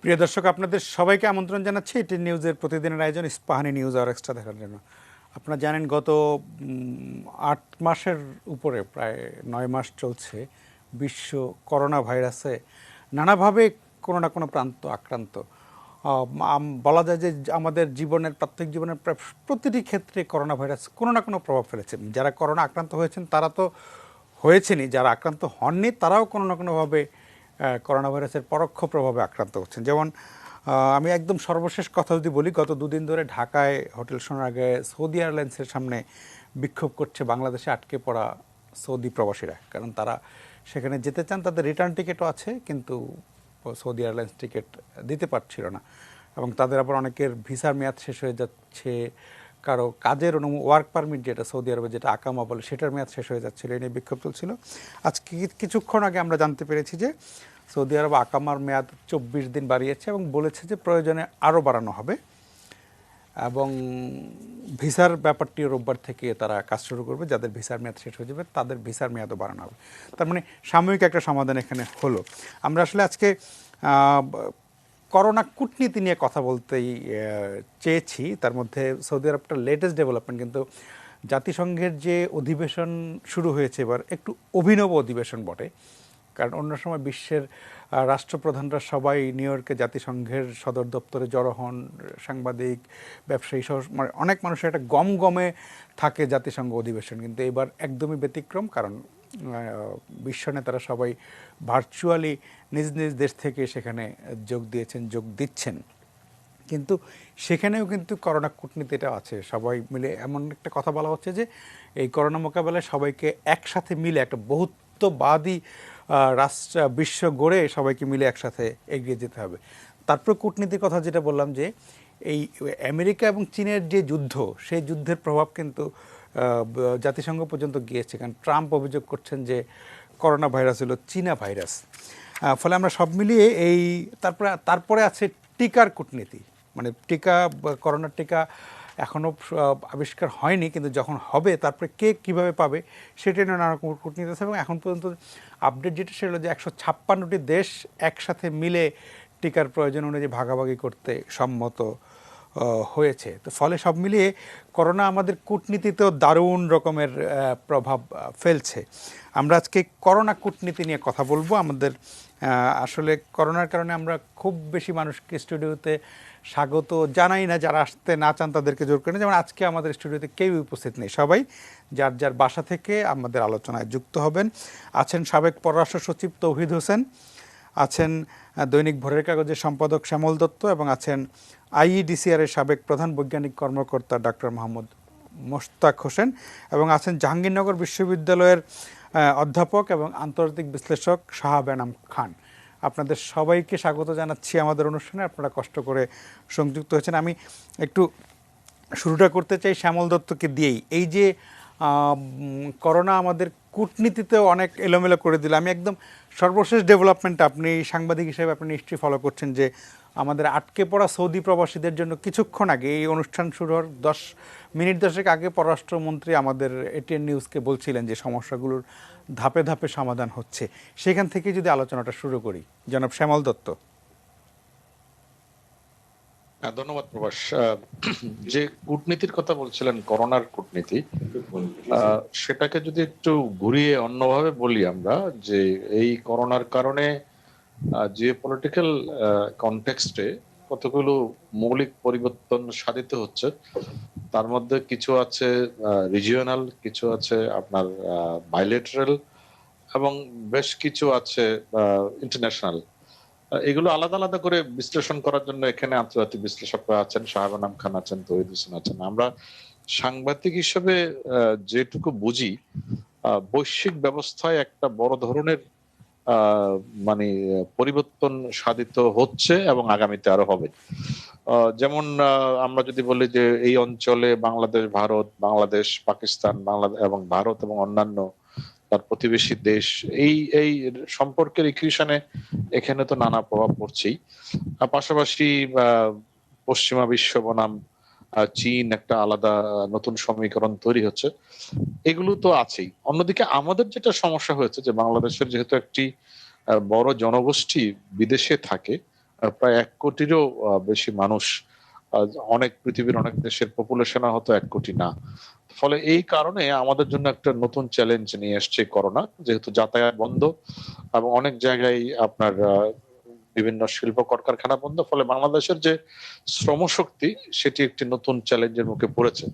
প্রিয় দর্শক, আপনাদের সবাইকে আমন্ত্রণ জানাচ্ছি এটি নিউজের প্রতিদিনের আয়োজন ইস্পাহানি নিউজ আর এক্সট্রা দেখার জন্য। আপনারা জানেন গত ৮ মাসের উপরে প্রায় ৯ মাস চলছে বিশ্ব করোনা ভাইরাসে নানাভাবে কোনো না কোনো প্রান্ত আক্রান্ত। বলা যায় যে আমাদের জীবনের প্রত্যেক জীবনের প্রতিটি ক্ষেত্রে করোনা ভাইরাস কোনো না কোনো প্রভাব ফেলেছে। যারা করোনা আক্রান্ত হয়েছেন তারা তো হয়েছেনই, যারা আক্রান্ত হননি তারাও কোনো না কোনোভাবে করোনা ভাইরাসের পরোক্ষ প্রভাবে আক্রান্ত হচ্ছেন। যেমন আমি একদম সর্বশেষ কথা যদি বলি, গত দুদিন ধরে ঢাকায় হোটেল সোনারগাঁয়ে সৌদি এয়ারলাইন্সের সামনে বিক্ষোভ করছে বাংলাদেশে আটকে পড়া সৌদি প্রবাসীরা। কারণ তারা সেখানে যেতে চান, তাদের রিটার্ন টিকিটও আছে কিন্তু সৌদি এয়ারলাইন্স টিকিট দিতে পারছিল না, এবং তাদের আবার অনেকের ভিসার মেয়াদ শেষ হয়ে যাচ্ছে, কারো কাজের ওয়ার্ক পারমিট যেটা সৌদি আরবে যেটা আকামা বলে সেটার মেয়াদ শেষ হয়ে যাচ্ছিল। এই নিয়ে বিক্ষোভ চলছিল। আজকে কিছুক্ষণ আগে আমরা জানতে পেরেছি যে সৌদি আরব আকামার মেয়াদ ২৪ দিন বাড়িয়েছে এবং বলেছে যে প্রয়োজনে আরও বাড়ানো হবে, এবং ভিসার ব্যাপারটিও রোববার থেকে তারা কাজ শুরু করবে। যাদের ভিসার মেয়াদ শেষ হয়ে যাবে তাদের ভিসার মেয়াদও বাড়ানো হবে। তার মানে সাময়িক একটা সমাধান এখানে হলো। আমরা আসলে আজকে করোনা কূটনীতি নিয়ে কথা বলতেই চেয়েছি। তার মধ্যে সৌদি আরবটার লেটেস্ট ডেভেলপমেন্ট, কিন্তু জাতিসংঘের যে অধিবেশন শুরু হয়েছে এবার একটু অভিনব অধিবেশন বটে। কারণ অন্য সময় বিশ্বের রাষ্ট্রপ্রধানরা সবাই নিউ ইয়র্কে জাতিসংঘের সদর দপ্তরে জড়ো হন, সাংবাদিক, ব্যবসায়ী সহ মানে অনেক মানুষের একটা গমগমে থাকে জাতিসংঘ অধিবেশন। কিন্তু এবার একদমই ব্যতিক্রম, কারণ বিশ্ব নেতারা সবাই ভার্চুয়ালি নিজ নিজ দেশ থেকে সেখানে যোগ দিয়েছেন, যোগ দিচ্ছেন। কিন্তু সেখানেও কিন্তু করোনা কূটনীতিটা আছে। সবাই মিলে এমন একটা কথা বলা হচ্ছে যে এই করোনা মোকাবেলায় সবাইকে একসাথে মিলে একটা বহুত্ববাদী বিশ্ব গড়ে সবাইকে মিলে একসাথে এগিয়ে যেতে হবে। তারপর কূটনীতির কথা যেটা বললাম, যে এই আমেরিকা এবং চীনের যে যুদ্ধ, সেই যুদ্ধের প্রভাব কিন্তু জাতিসংঘ পর্যন্ত গিয়েছে। কারণ ট্রাম্প অভিযোগ করছেন যে করোনা ভাইরাস হলো চীনা ভাইরাস। ফলে আমরা সব মিলিয়ে এই তারপরে আছে টিকার কূটনীতি। মানে টিকা, করোনার টিকা এখনও আবিষ্কার হয়নি, কিন্তু যখন হবে তারপরে কে কীভাবে পাবে সেটা নিয়ে নানা রকম কূটনীতি আছে। এবং এখন পর্যন্ত আপডেট যেটা সেটা হলো যে ১৫৬টি দেশ একসাথে মিলে টিকার প্রয়োজন অনুযায়ী ভাগাভাগি করতে সম্মত হয়েছে। তো ফলে সব মিলিয়ে করোনা আমাদের কূটনীতিতেও দারুণ রকমের প্রভাব ফেলছে। আমরা আজকে করোনা কূটনীতি নিয়ে কথা বলবো। আমাদের আসলে করোনার কারণে আমরা খুব বেশি মানুষকে স্টুডিওতে স্বাগত জানাই না, যারা আসতে না চান তাদেরকে জোর করে। যেমন আজকে আমাদের স্টুডিওতে কেউ উপস্থিত নেই, সবাই যার যার বাসা থেকে আমাদের আলোচনায় যুক্ত হবেন। আছেন সাবেক পররাষ্ট্র সচিব তৌহিদ হোসেন, আছেন দৈনিক ভোরের কাগজের সম্পাদক শ্যামল দত্ত, এবং আছেন আইইডিসিআরের সাবেক প্রধান বৈজ্ঞানিক কর্মকর্তা ডক্টর মোহাম্মদ মোশতাক হোসেন, এবং আছেন জাহাঙ্গীরনগর বিশ্ববিদ্যালয়ের অধ্যাপক এবং আন্তর্জাতিক বিশ্লেষক শাহাব এনাম খান। আপনাদের সবাইকে স্বাগত জানাচ্ছি আমাদের অনুষ্ঠানে। আপনারা কষ্ট করে সংযুক্ত হয়েছেন। আমি একটু শুরুটা করতে চাই শ্যামল দত্তকে দিয়েই। এই যে করোনা আমাদের কূটনীতিতেও অনেক এলোমেলো করে দিল। আমি একদম সর্বশেষ ডেভেলপমেন্ট, আপনি সাংবাদিক হিসেবে আপনি নিশ্চয়ই ফলো করছেন, যে আমাদের আটকে পড়া সৌদি প্রবাসীদের জন্য কিছুক্ষণ আগে, এই অনুষ্ঠান শুরু হওয়ার 10 মিনিট 10 আগে পররাষ্ট্রমন্ত্রী আমাদের এটিএন নিউজকে বলছিলেন যে সমস্যাগুলোর ধাপে ধাপে সমাধান হচ্ছে। সেখান থেকে যদি আলোচনাটা শুরু করি, জনাব শ্যামল দত্ত। ধন্যবাদ প্রবাস। যে কূটনীতির কথা বলছিলেন, করোনার কূটনীতি, সেটাকে যদি একটু ঘুরিয়ে অন্যভাবে বলি আমরা, যে এই করোনার কারণে জিওপলিটিক্যাল কনটেক্সটে কতগুলো মৌলিক পরিবর্তন সাধিত হচ্ছে। তার মধ্যে কিছু আছে রিজিওনাল, কিছু আছে আপনার বাইলেটারাল, এবং বেশ কিছু আছে ইন্টারন্যাশনাল। এগুলো আলাদা আলাদা করে বিশ্লেষণ করার জন্য এখানে আন্তর্জাতিক বিশ্লেষকরা আছেন, শাহাব এনাম খান আছেন, তৌহিদ হোসেন আছেন। আমরা সাংবাদিক হিসেবে যেটুকু বুঝি, বৈশ্বিক ব্যবস্থায় একটা বড় ধরনের মানে পরিবর্তন সাধিত হচ্ছে এবং আগামীতে আরো হবে। যেমন আমরা যদি বলি যে এই অঞ্চলে বাংলাদেশ, ভারত, বাংলাদেশ, পাকিস্তান, বাংলাদেশ এবং ভারত এবং অন্যান্য তার প্রতিবেশী দেশ, এই সম্পর্কের ইকুয়েশনে এখানে তো নানা প্রভাব পড়ছেই। পাশাপাশি পশ্চিমা বিশ্ব বনাম চীন একটা আলাদা নতুন সমীকরণ তৈরি হচ্ছে, এগুলো তো আছেই। অন্যদিকে আমাদের যেটা সমস্যা হয়েছে, যে বাংলাদেশের যেহেতু একটি বড় জনগোষ্ঠী বিদেশে থাকে, প্রায় 1 কোটিরও বেশি মানুষ, আহ, অনেক পৃথিবীর অনেক দেশের পপুলেশন হয়তো 1 কোটি না। ফলে এই কারণে আমাদের জন্য একটা নতুন চ্যালেঞ্জ নিয়ে এসছে করোনা, যেহেতু যাতায়াত বন্ধ এবং অনেক জায়গায় আপনার বিভিন্ন শিল্প কলকারখানা বন্ধ, ফলে বাংলাদেশের যে শ্রমশক্তি সেটি একটি নতুন চ্যালেঞ্জের মুখে পড়েছে।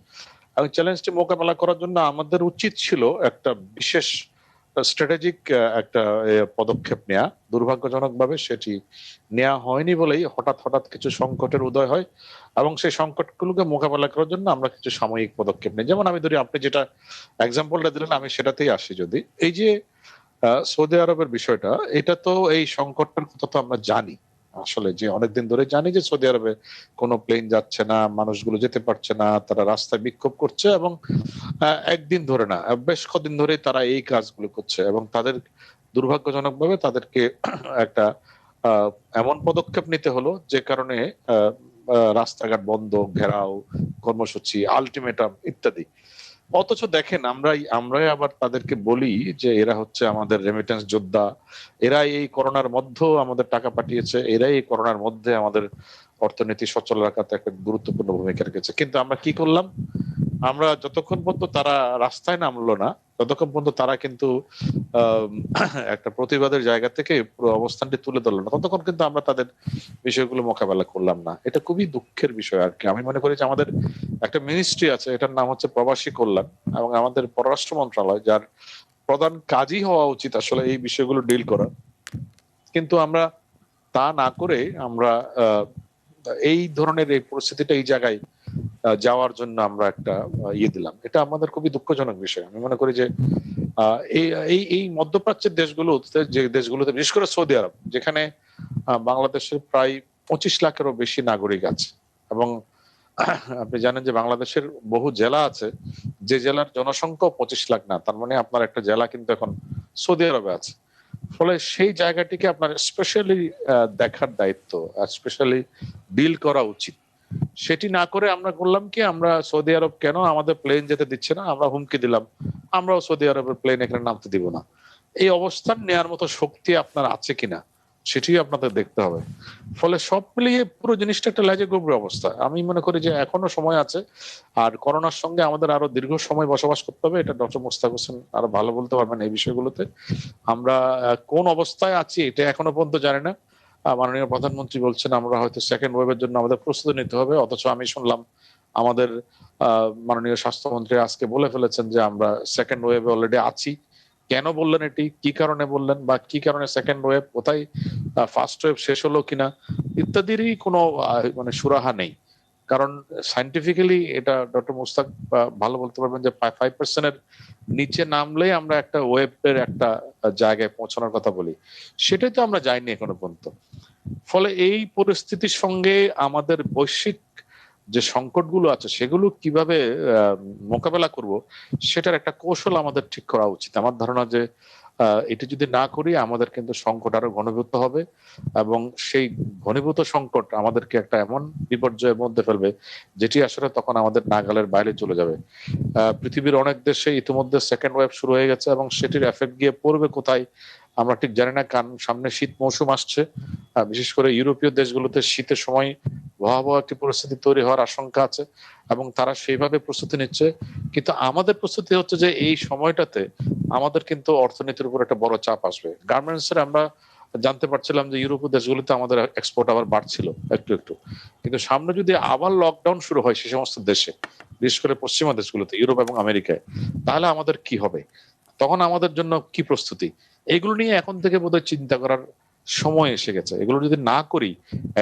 এবং চ্যালেঞ্জটি মোকাবেলা করার জন্য আমাদের উচিত ছিল একটা বিশেষ স্ট্র্যাটেজিক একটা পদক্ষেপ নেওয়া। দুর্ভাগ্যজনকভাবে সেটি নেওয়া হয়নি বলেই হঠাৎ হঠাৎ কিছু সংকটের উদয় হয়, এবং সেই সংকটগুলোকে মোকাবেলা করার জন্য আমরা কিছু সাময়িক পদক্ষেপ নিই। যেমন আমি ধরি, আপনি যেটা এক্সাম্পলটা দিলেন আমি সেটাতেই আসি। যদি এই যে সৌদি আরবের বিষয়টা, এটা তো এই সংকটটার কথা তো আমরা জানি আসলে, যে অনেকদিন ধরে জানি যে সৌদি আরবে কোনো প্লেন যাচ্ছে না, মানুষগুলো যেতে পারছে না, তারা রাস্তায় বিক্ষোভ করছে, এবং একদিন ধরে না, বেশ কদিন ধরে তারা এই কাজগুলো করছে, এবং তাদের দুর্ভাগ্যজনকভাবে তাদেরকে একটা আহ, এমন পদক্ষেপ নিতে হলো যে কারণে আহ, রাস্তাঘাট বন্ধ, ঘেরাও, কর্মসূচি, আলটিমেটাম ইত্যাদি। অথচ দেখেন, আমরাই আবার তাদেরকে বলি যে এরা হচ্ছে আমাদের রেমিটেন্স যোদ্ধা, এরাই এই করোনার মধ্যেও আমাদের টাকা পাঠিয়েছে, এরাই এই করোনার মধ্যে আমাদের অর্থনীতি সচল রাখাতে একটা গুরুত্বপূর্ণ ভূমিকা রেখেছে। কিন্তু আমরা কি করলাম? আমরা যতক্ষণ পর্যন্ত তারা রাস্তায় নামলো না, ততক্ষণ পর্যন্ত তারা কিন্তু আহ একটা প্রতিবাদের জায়গা থেকে পুরো অবস্থানটি তুলে ধরলো না, ততক্ষণ কিন্তু আমরা তাদের বিষয়গুলো মোকাবেলা করলাম না। এটা খুবই দুঃখের বিষয় আর কি। আমি মনে করি যে আমাদের একটা মিনিস্ট্রি আছে, এটার নাম হচ্ছে প্রবাসী কল্যাণ, এবং আমাদের পররাষ্ট্র মন্ত্রণালয়, যার প্রধান কাজই হওয়া উচিত আসলে এই বিষয়গুলো ডিল করা। কিন্তু আমরা তা না করে আমরা আহ এই ধরনের এই পরিস্থিতিটা এই জায়গায় যাওয়ার জন্য আমরা একটা ইয়ে দিলাম। এটা আমাদের খুবই দুঃখজনক বিষয়। আমি মনে করি যে এই এই এই মধ্যপ্রাচ্যের দেশগুলোতে, যে দেশগুলোতে বিশেষ করে সৌদি আরব, যেখানে বাংলাদেশের প্রায় 25 লাখেরও বেশি নাগরিক আছে, এবং আপনি জানেন যে বাংলাদেশের বহু জেলা আছে যে জেলার জনসংখ্যা 25 লাখ না, তার মানে আপনার একটা জেলা কিন্তু এখন সৌদি আরবে আছে। ফলে সেই জায়গাটিকে আপনার স্পেশালি দেখার দায়িত্ব, স্পেশালি ডিল করা উচিত। সেটি না করে আমরা করলাম কি, আমরা সৌদি আরব কেন আমাদের প্লেন যেতে দিচ্ছে না, আমরা হুমকি দিলাম আমরাও সৌদি আরবের প্লেন এখানে নামতে দিব না। এই অবস্থান নেওয়ার মতো শক্তি আপনার আছে কিনা সেটি আপনাদের দেখতে হবে। ফলে সব মিলিয়ে পুরো জিনিসটা একটা লেজে গভীর অবস্থা। আমি মনে করি যে এখনো সময় আছে, আর করোনার সঙ্গে আমাদের আরো দীর্ঘ সময় বসবাস করতে হবে। এটা ডক্টর মোস্তাক হোসেন আরো ভালো বলতে পারবেন এই বিষয়গুলোতে। আমরা কোন অবস্থায় আছি এটা এখনো পর্যন্ত জানি না। মাননীয় প্রধানমন্ত্রী বলছেন আমরা হয়তো সেকেন্ড ওয়েভের জন্য আমাদের প্রস্তুতি নিতে হবে, অথচ আমি শুনলাম আমাদের মাননীয় স্বাস্থ্যমন্ত্রী আজকে বলে ফেলেছেন যে আমরা সেকেন্ড ওয়েভে অলরেডি আছি। কেন বললেন এটি, কি কারণে বললেন, বা কি কারণে সেকেন্ড ওয়েভ, কোথায় ফার্স্ট ওয়েভ শেষ হলো কিনা ইত্যাদিরই কোনো মানে সুরাহা নেই। কারণ সাইন্টিফিক্যালি এটা ডক্টর মুস্তাক ভালো বলতে পারবেন যে 5% নিচে নামলেই আমরা একটা ওয়েবের একটা জায়গায় পৌঁছানোর কথা বলি, সেটাই তো আমরা যাইনি এখনো পর্যন্ত। ফলে এই পরিস্থিতির সঙ্গে আমাদের বৈশ্বিক যে সংকটগুলো আছে সেগুলো কিভাবে মোকাবেলা করব, সেটার একটা কৌশল আমাদের ঠিক করা উচিত। আমার ধারণা যে এটি যদি না করি আমাদের কিন্তু সংকট আরো ঘনীভূত হবে, এবং সেই ঘনীভূত সংকট আমাদেরকে একটা এমন বিপর্যয়ের মধ্যে ফেলবে যেটি আসলে তখন আমাদের নাগালের বাইরে চলে যাবে। পৃথিবীর অনেক দেশে ইতিমধ্যে সেকেন্ড ওয়েভ শুরু হয়ে গেছে, এবং সেটির এফেক্ট গিয়ে পড়বে কোথায় আমরা ঠিক জানি না। কারণ সামনে শীত মৌসুম আসছে, বিশেষ করে ইউরোপীয় দেশগুলোতে শীতের সময় ভয়াবহ একটি পরিস্থিতি তৈরি হওয়ার আশঙ্কা আছে, এবং তারা সেইভাবে প্রস্তুতি নিচ্ছে। কিন্তু আমাদের প্রস্তুতি হচ্ছে যে এই সময়টাতে আমাদের কিন্তু অর্থনীতির উপর একটা বড় চাপ আসবে। গার্মেন্টস এর আমরা জানতে পারছিলাম যে ইউরোপীয় দেশগুলোতে আমাদের এক্সপোর্ট আবার বাড়ছিল একটু একটু, কিন্তু সামনে যদি আবার লকডাউন শুরু হয় সে সমস্ত দেশে, বিশেষ করে পশ্চিমা দেশগুলোতে, ইউরোপ এবং আমেরিকায়, তাহলে আমাদের কি হবে, তখন আমাদের জন্য কি প্রস্তুতি, এগুলো নিয়ে এখন থেকে বোধহয় চিন্তা করার সময় এসে গেছে। এগুলো যদি না করি,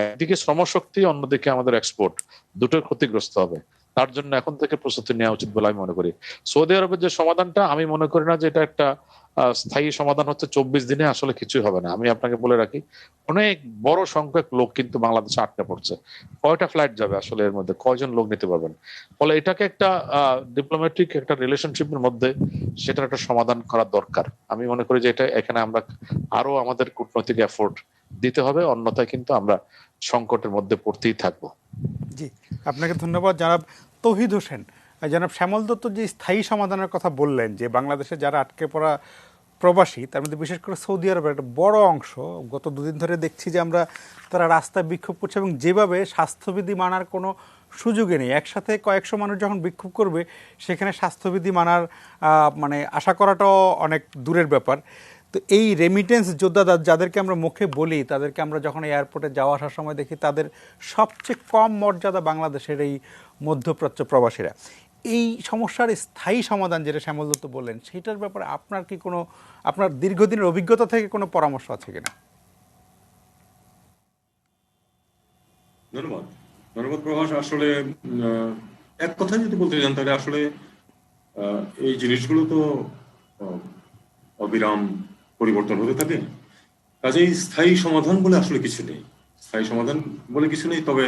একদিকে শ্রমশক্তি, অন্যদিকে আমাদের এক্সপোর্ট, দুটোর ক্ষতিগ্রস্ত হবে। তার জন্য এখন থেকে প্রস্তুতি নেওয়া উচিত বলে আমি মনে করি। সৌদি আরবের যে সমাধানটা, আমি মনে করি না যে এটা একটা স্থায়ী সমাধান হচ্ছে 24 দিনে আসলে কিছুই হবে না। আমি আপনাকে বলে রাখি, অনেক বড় সংখ্যক লোক কিন্তু বাংলাদেশে আটকা পড়ছে। কয়টা ফ্লাইট যাবে আসলে, এর মধ্যে কয়জন লোক নিতে পারবেন? ফলে এটাকে একটা ডিপ্লোম্যাটিক একটা রিলেশনশিপের মধ্যে সেটার একটা সমাধান করা দরকার। আমি মনে করি যে এটা এখানে আমরা আরো আমাদের কূটনৈতিক এফোর্ট দিতে হবে, অন্যথায় কিন্তু আমরা সংকটের মধ্যে পড়তেই থাকবো। জি, আপনাকে ধন্যবাদ জনাব তৌহিদ হোসেন। জনাব শ্যামল দত্ত যে স্থায়ী সমাধানের কথা বললেন, যে বাংলাদেশে যারা আটকে পড়া প্রবাসী, তার মধ্যে বিশেষ করে সৌদি আরবের একটা বড় অংশ গত দুদিন ধরে দেখছি যে আমরা তারা রাস্তায় বিক্ষোভ করছে, এবং যেভাবে স্বাস্থ্যবিধি মানার কোনো সুযোগই নেই। একসাথে কয়েকশো মানুষ যখন বিক্ষোভ করবে সেখানে স্বাস্থ্যবিধি মানার মানে আশা করাটাও অনেক দূরের ব্যাপার। তো এই রেমিটেন্স যোদ্ধা যাদেরকে আমরা মুখে বলি, তাদেরকে আমরা যখন এয়ারপোর্টে যাওয়া আসার সময় দেখি তাদের সবচেয়ে কম মর্যাদা বাংলাদেশের এই মধ্যপ্রাচ্য প্রবাসীরা। এই সমস্যার স্থায়ী সমাধান যেটা শ্যামল দত্ত বললেন, সেটার ব্যাপারে আপনার কি কোনো, আপনার দীর্ঘদিনের অভিজ্ঞতা থেকে কোনো পরামর্শ আছে কিনা? ধন্যবাদ। ধন্যবাদ প্রভাস। আসলে এক কথায় যদি বলতে যান তাহলে আসলে এই জিনিসগুলো তো আহ, অবিরাম পরিবর্তন হতে থাকে, কাজেই স্থায়ী সমাধান বলে আসলে কিছু নেই। স্থায়ী সমাধান বলে কিছু নেই, তবে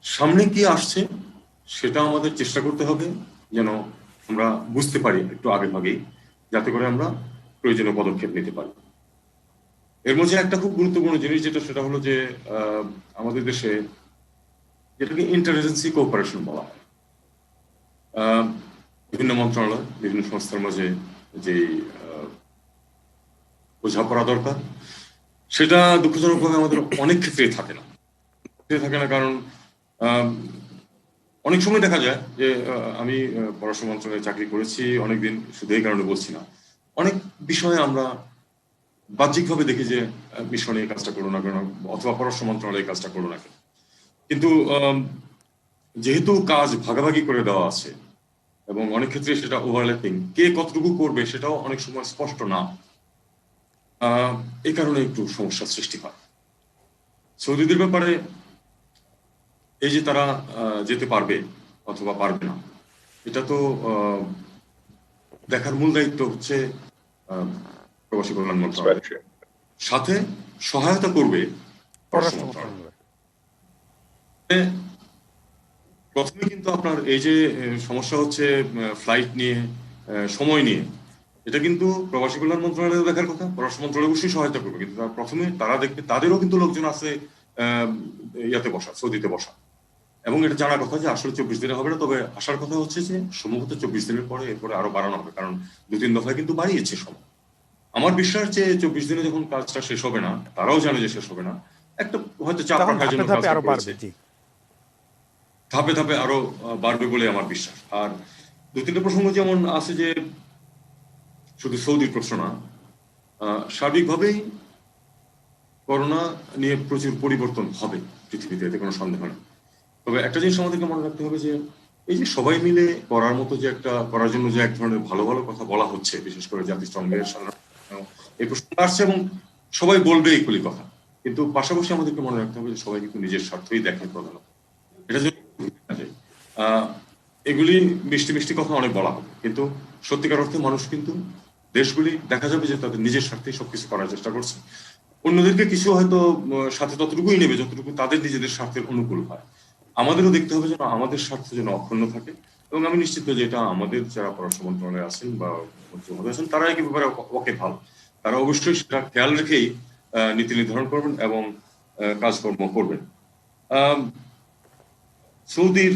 সামনে কি আসছে সেটা আমাদের চেষ্টা করতে হবে যেন আমরা বুঝতে পারি একটু আগে ভাগেই, যাতে করে আমরা প্রয়োজনীয় পদক্ষেপ নিতে পারি। এর মধ্যে একটা খুব গুরুত্বপূর্ণ জিনিস যেটা, সেটা হলো যে আমাদের দেশে যেটাকে ইন্টারএজেন্সি কোঅপারেশন বলা হয়, বিভিন্ন মন্ত্রণালয় বিভিন্ন সংস্থার মাঝে যে বোঝাপড়া দরকার, সেটা দুঃখজনকভাবে আমাদের অনেক ক্ষেত্রেই থাকে না। কারণ অনেক সময় দেখা যায় যে আমি পররাষ্ট্র মন্ত্রণালয়ে চাকরি করেছি অনেকদিন, শুধু এই কারণে বলছি না, অনেক বিষয়ে আমরা বাহ্যিকভাবে দেখি যে মিশনে এই কাজটা করো না কেন, অথবা পররাষ্ট্র মন্ত্রণালয় এই কাজটা করো না কেন, কিন্তু যেহেতু কাজ ভাগাভাগি করে দেওয়া আছে এবং অনেক ক্ষেত্রে সেটা ওভারল্যাপিং, কে কতটুকু করবে সেটাও অনেক সময় স্পষ্ট না, এই কারণে একটু সমস্যার সৃষ্টি হয়। সৌদিদের ব্যাপারে এই যে তারা যেতে পারবে অথবা পারবে না, এটা তো দেখার মূল দায়িত্ব হচ্ছে প্রবাসী কল্যাণ মন্ত্রণালয়, সাথে সহায়তা করবে পররাষ্ট্র মন্ত্রণালয়। প্রথমে কিন্তু আপনার এই যে সমস্যা হচ্ছে ফ্লাইট নিয়ে, সময় নিয়ে, এটা কিন্তু প্রবাসী কল্যাণ মন্ত্রণালয় দেখার কথা, পররাষ্ট্র মন্ত্রণালয় অবশ্যই সহায়তা করবে, কিন্তু প্রথমে তারা দেখবে তাদেরও কিন্তু লোকজন আছে ইয়াতে বসা, সৌদিতে বসা, এবং এটা জানার কথা যে আসলে 24 দিনে হবে না, তবে আসার কথা হচ্ছে যে সম্ভবত 24 দিনের পরে এরপরে আরো বাড়ানো হবে, কারণ 2-3 দফায় কিন্তু বাড়িয়েছে সময়। আমার বিশ্বাস যে 24 দিনে যখন কাজটা শেষ হবে না, তারাও জানে যে শেষ হবে না, একটা হয়তো চাপ রাখার জন্য কাজটা করেছে, ধাপে ধাপে আরো বাড়বে বলে আমার বিশ্বাস। আর 2-3টা প্রসঙ্গ যেমন আছে যে শুধু সৌদির প্রশ্ন না, সার্বিকভাবেই করোনা নিয়ে প্রচুর পরিবর্তন হবে পৃথিবীতে, এতে কোনো সন্দেহ নেই। তবে একটা জিনিস আমাদেরকে মনে রাখতে হবে যে এই যে সবাই মিলে করার মতো যে একটা, করার জন্য যে এক ধরনের ভালো ভালো কথা বলা হচ্ছে, বিশেষ করে জাতিসংঘের এই প্রশ্ন আসছে এবং সবাই বলবে এইগুলি কথা, কিন্তু পাশাপাশি আমাদেরকে মনে রাখতে হবে যে সবাই কিন্তু নিজের স্বার্থই দেখে প্রধানত। এটা যদি এগুলি মিষ্টি মিষ্টি কথা অনেক বলা হবে, কিন্তু সত্যিকার অর্থে মানুষ কিন্তু দেশগুলি দেখা যাবে যে তাদের নিজের স্বার্থেই সবকিছু করার চেষ্টা করছে, অন্যদেরকে কিছু হয়তো সাথে ততটুকুই নেবে যতটুকু তাদের নিজেদের স্বার্থের অনুকূল হয়। আমাদেরও দেখতে হবে যেন আমাদের স্বার্থ যেন অক্ষুণ্ণ থাকে, এবং আমি নিশ্চিত যে এটা আমাদের যারা পররাষ্ট্র মন্ত্রণালয়ে আছেন বা মন্ত্রী আছেন তারা এই ব্যাপারে ওকে ভালো, তারা অবশ্যই সেটা খেয়াল রেখেই নীতি নির্ধারণ করবেন এবং কাজকর্ম করবেন। সৌদির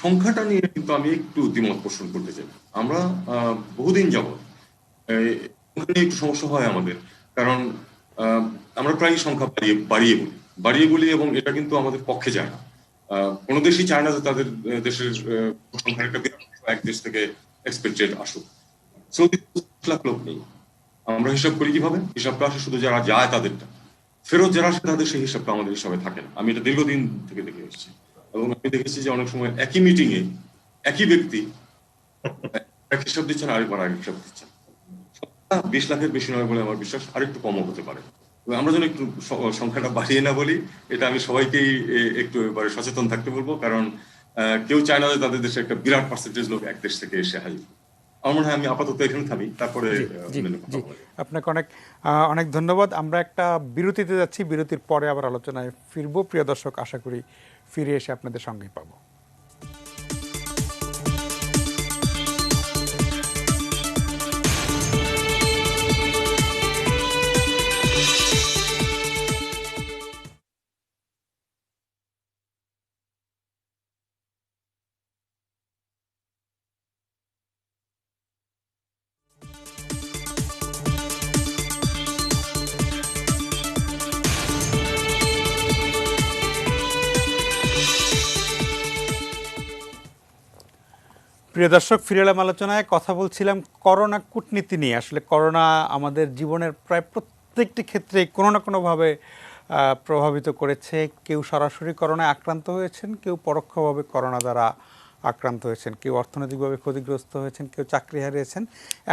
সংখ্যাটা নিয়ে কিন্তু আমি একটু দ্বিমত পোষণ করতে চাই। আমরা বহুদিন যাবৎ একটু সমস্যা হয় আমাদের, কারণ আমরা প্রায় সংখ্যা বাড়িয়ে বলি এবং এটা কিন্তু আমাদের পক্ষে যায় না। কোনো দেশই চায় না যে তাদের দেশের সংখ্যার একটা এক দেশ থেকে এক্সপেক্টেড আসুক। সৌদি 10 লাখ লোক নেই, আমরা হিসাব করি কিভাবে? হিসাবটা আসে শুধু যারা যায় তাদেরটা, ফেরত যারা আসে তাদের সেই হিসাবটা আমাদের হিসাবে থাকে না। আমি এটা দীর্ঘদিন থেকে দেখে এসেছি এবং আমি দেখেছি যে অনেক সময় একই মিটিং এ একই ব্যক্তি এক হিসাব দিচ্ছেন, আরেকবার আরেক হিসাব দিচ্ছেন। 20 লাখের বেশি নয় বলে আমার বিশ্বাস, আরেকটু কমও হতে পারে। আমরা যেন একটু সংখ্যাটা বাড়িয়ে না বলি, এটা আমি সবাইকেই একটু এবারে সচেতন থাকতে বলবো, কারণ কেউ চায় না যে তাদের দেশে একটা বিরাট পার্সেন্টেজ লোক এক দেশ থেকে এসে হাজির। আমার মনে হয় আমি আপাতত এখানে থামি, তারপরে আপনাকে অনেক অনেক ধন্যবাদ। আমরা একটা বিরতিতে যাচ্ছি, বিরতির পরে আবার আলোচনায় ফিরবো। প্রিয় দর্শক, আশা করি ফিরে এসে আপনাদের সঙ্গেই পাবো। প্রিয় দর্শক, ফিরে এলাম আলোচনায়। কথা বলছিলাম করোনা কূটনীতি নিয়ে। আসলে করোনা আমাদের জীবনের প্রায় প্রত্যেকটি ক্ষেত্রে কোনো না কোনোভাবে প্রভাবিত করেছে। কেউ সরাসরি করোনায় আক্রান্ত হয়েছেন, কেউ পরোক্ষভাবে করোনা দ্বারা আক্রান্ত হয়েছেন, কেউ অর্থনৈতিকভাবে ক্ষতিগ্রস্ত হয়েছেন, কেউ চাকরি হারিয়েছেন।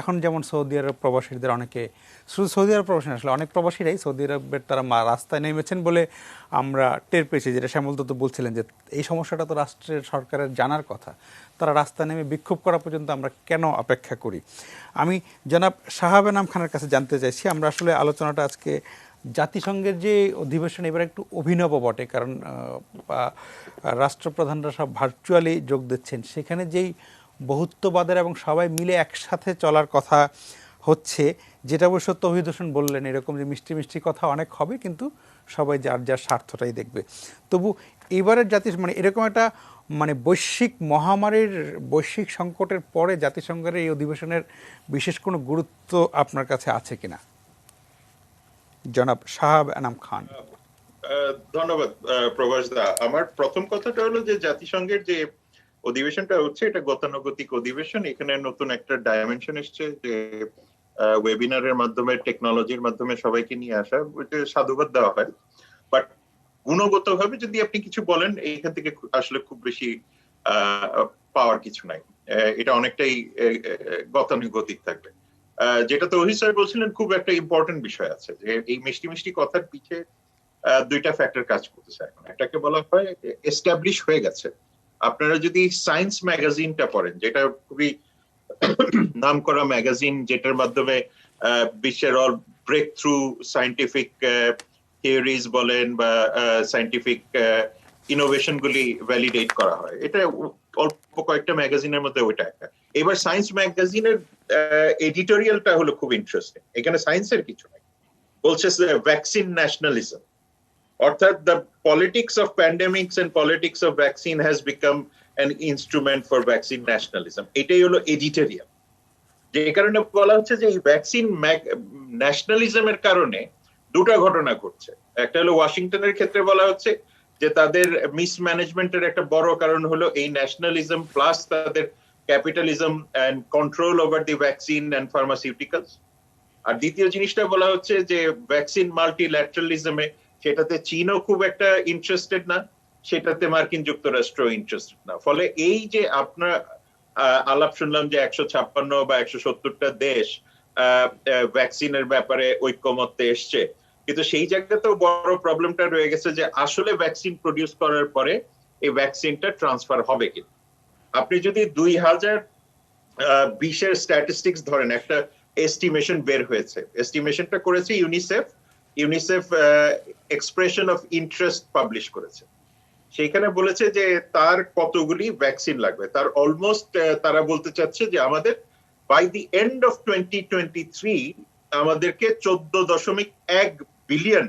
এখন যেমন সৌদি আরব প্রবাসীদের অনেকে, শুধু সৌদি আরব প্রবাসী না, আসলে অনেক প্রবাসীরাই সৌদি আরবের তারা রাস্তায় নেমেছেন বলে আমরা টের পেয়েছি। যেটা শ্যামল তো বলছিলেন যে এই সমস্যাটা তো রাষ্ট্রের সরকারের জানার কথা, তারা রাস্তায় নেমে বিক্ষোভ করা পর্যন্ত আমরা কেন অপেক্ষা করি? আমি জনাব শাহাব এনাম খানের কাছে জানতে চাইছি। আমরা আসলে আলোচনাটা আজকে জাতিসংঘের যে অধিবেশন এবার একটু অভিনব বটে, কারণ রাষ্ট্রপ্রধানরা সব ভার্চুয়ালি যোগ দিচ্ছেন। সেখানে যেই বহুত্ববাদের এবং সবাই মিলে একসাথে চলার কথা হচ্ছে, যেটা অবশ্য তৌহিদ হোসেন বললেন, এরকম যে মিষ্টি মিষ্টি কথা অনেক হবে, কিন্তু সবাই যার যার স্বার্থটাই দেখবে। তবু এবারের মানে এরকম একটা বৈশ্বিক মহামারীর, বৈশ্বিক সংকটের পরে জাতিসংঘের এই অধিবেশনের বিশেষ কোনো গুরুত্ব আপনার কাছে আছে কিনা, জনাব শাহাব এনাম খান? ধন্যবাদ প্রভাস দা। আমার প্রথম কথাটা হলো যে জাতিসংঘের যে অধিবেশনটা হচ্ছে এটা গতানুগতিক অধিবেশন। এখানে নতুন একটা ডাইমেনশন এসছে যে ওয়েবিনারের মাধ্যমে, টেকনোলজির মাধ্যমে সবাইকে নিয়ে আসা, ওইটা সাধুবাদ দেওয়া হয়। বাট গুণগতভাবে যদি আপনি কিছু বলেন, এইখান থেকে আসলে খুব বেশি পাওয়ার কিছু নাই। এটা অনেকটাই গতানুগতিক থাকবে। যেটা তৌহিদ স্যার বলছিলেন, খুব একটা ইম্পর্টেন্ট বিষয় আছে যে এই মিষ্টি মিষ্টি কথার পিছে দুইটা ফ্যাক্টর কাজ করতেছে। এখন একটাকে বলা হয় এস্টাবলিশ হয়ে গেছে। আপনারা যদি সায়েন্স ম্যাগাজিনটা পড়েন, যেটা খুবই নামকরা ম্যাগাজিন, যেটার মাধ্যমে বিশ্বের all breakthrough scientific theories বলেন বা সায়েন্টিফিক ইনোভেশন গুলি ভ্যালিডেট করা হয়, এটা অল্প কয়েকটা ম্যাগাজিনের মধ্যে ওইটা একটা। এবার সায়েন্স ম্যাগাজিনের এডিটোরিয়ালটা হলো খুব ইন্টারেস্টিং। এখানে সায়েন্সের কিছু নাই, বলছে ভ্যাকসিন ন্যাশনালিজম, অর্থাৎ the politics of pandemics and politics of vaccine has become an instrument for vaccine nationalism. এটাই হলো এডিটোরিয়াল। যে কারণে বলা হচ্ছে যে এই ভ্যাকসিন ন্যাশনালিজমের কারণে দুটো ঘটনা ঘটছে। একটা হলো ওয়াশিংটনের ক্ষেত্রে বলা হচ্ছে যে তাদের মিসম্যানেজমেন্টের একটা বড় কারণ হলো এই ন্যাশনালিজম প্লাস তাদের capitalism and control over the vaccine and pharmaceuticals. আর দ্বিতীয় জিনিসটা বলা হচ্ছে যে ভ্যাকসিন মাল্টিল্যাটারালিজমে, সেটাতে চীনও খুব একটা ইন্টারেস্টেড না, সেটাতে মার্কিন যুক্তরাষ্ট্র ইন্টারেস্টেড না। ফলে এই যে আপনার আলাপ শুনলাম যে 156 বা 170টা দেশ ভ্যাকসিনের ব্যাপারে ঐক্যমত্যে এসছে, কিন্তু সেই জায়গাতেও বড় প্রবলেমটা রয়ে গেছে যে আসলে ভ্যাকসিন প্রডিউস করার পরে এই ভ্যাকসিনটা ট্রান্সফার হবে কিনা। আপনি যদি 2020-এর স্ট্যাটিস্টিক্স ধরেন, একটা এস্টিমেশন বের হয়েছে, এস্টিমেশনটা করেছে UNICEF. UNICEF expression of interest publish করেছে। সেইখানে বলেছে যে তার কতগুলি ভ্যাকসিন লাগবে। তার অলমোস্ট তারা বলতে চাচ্ছে যে আমাদের বাই দি এন্ড অফ 2023 আমাদেরকে 14.1 বিলিয়ন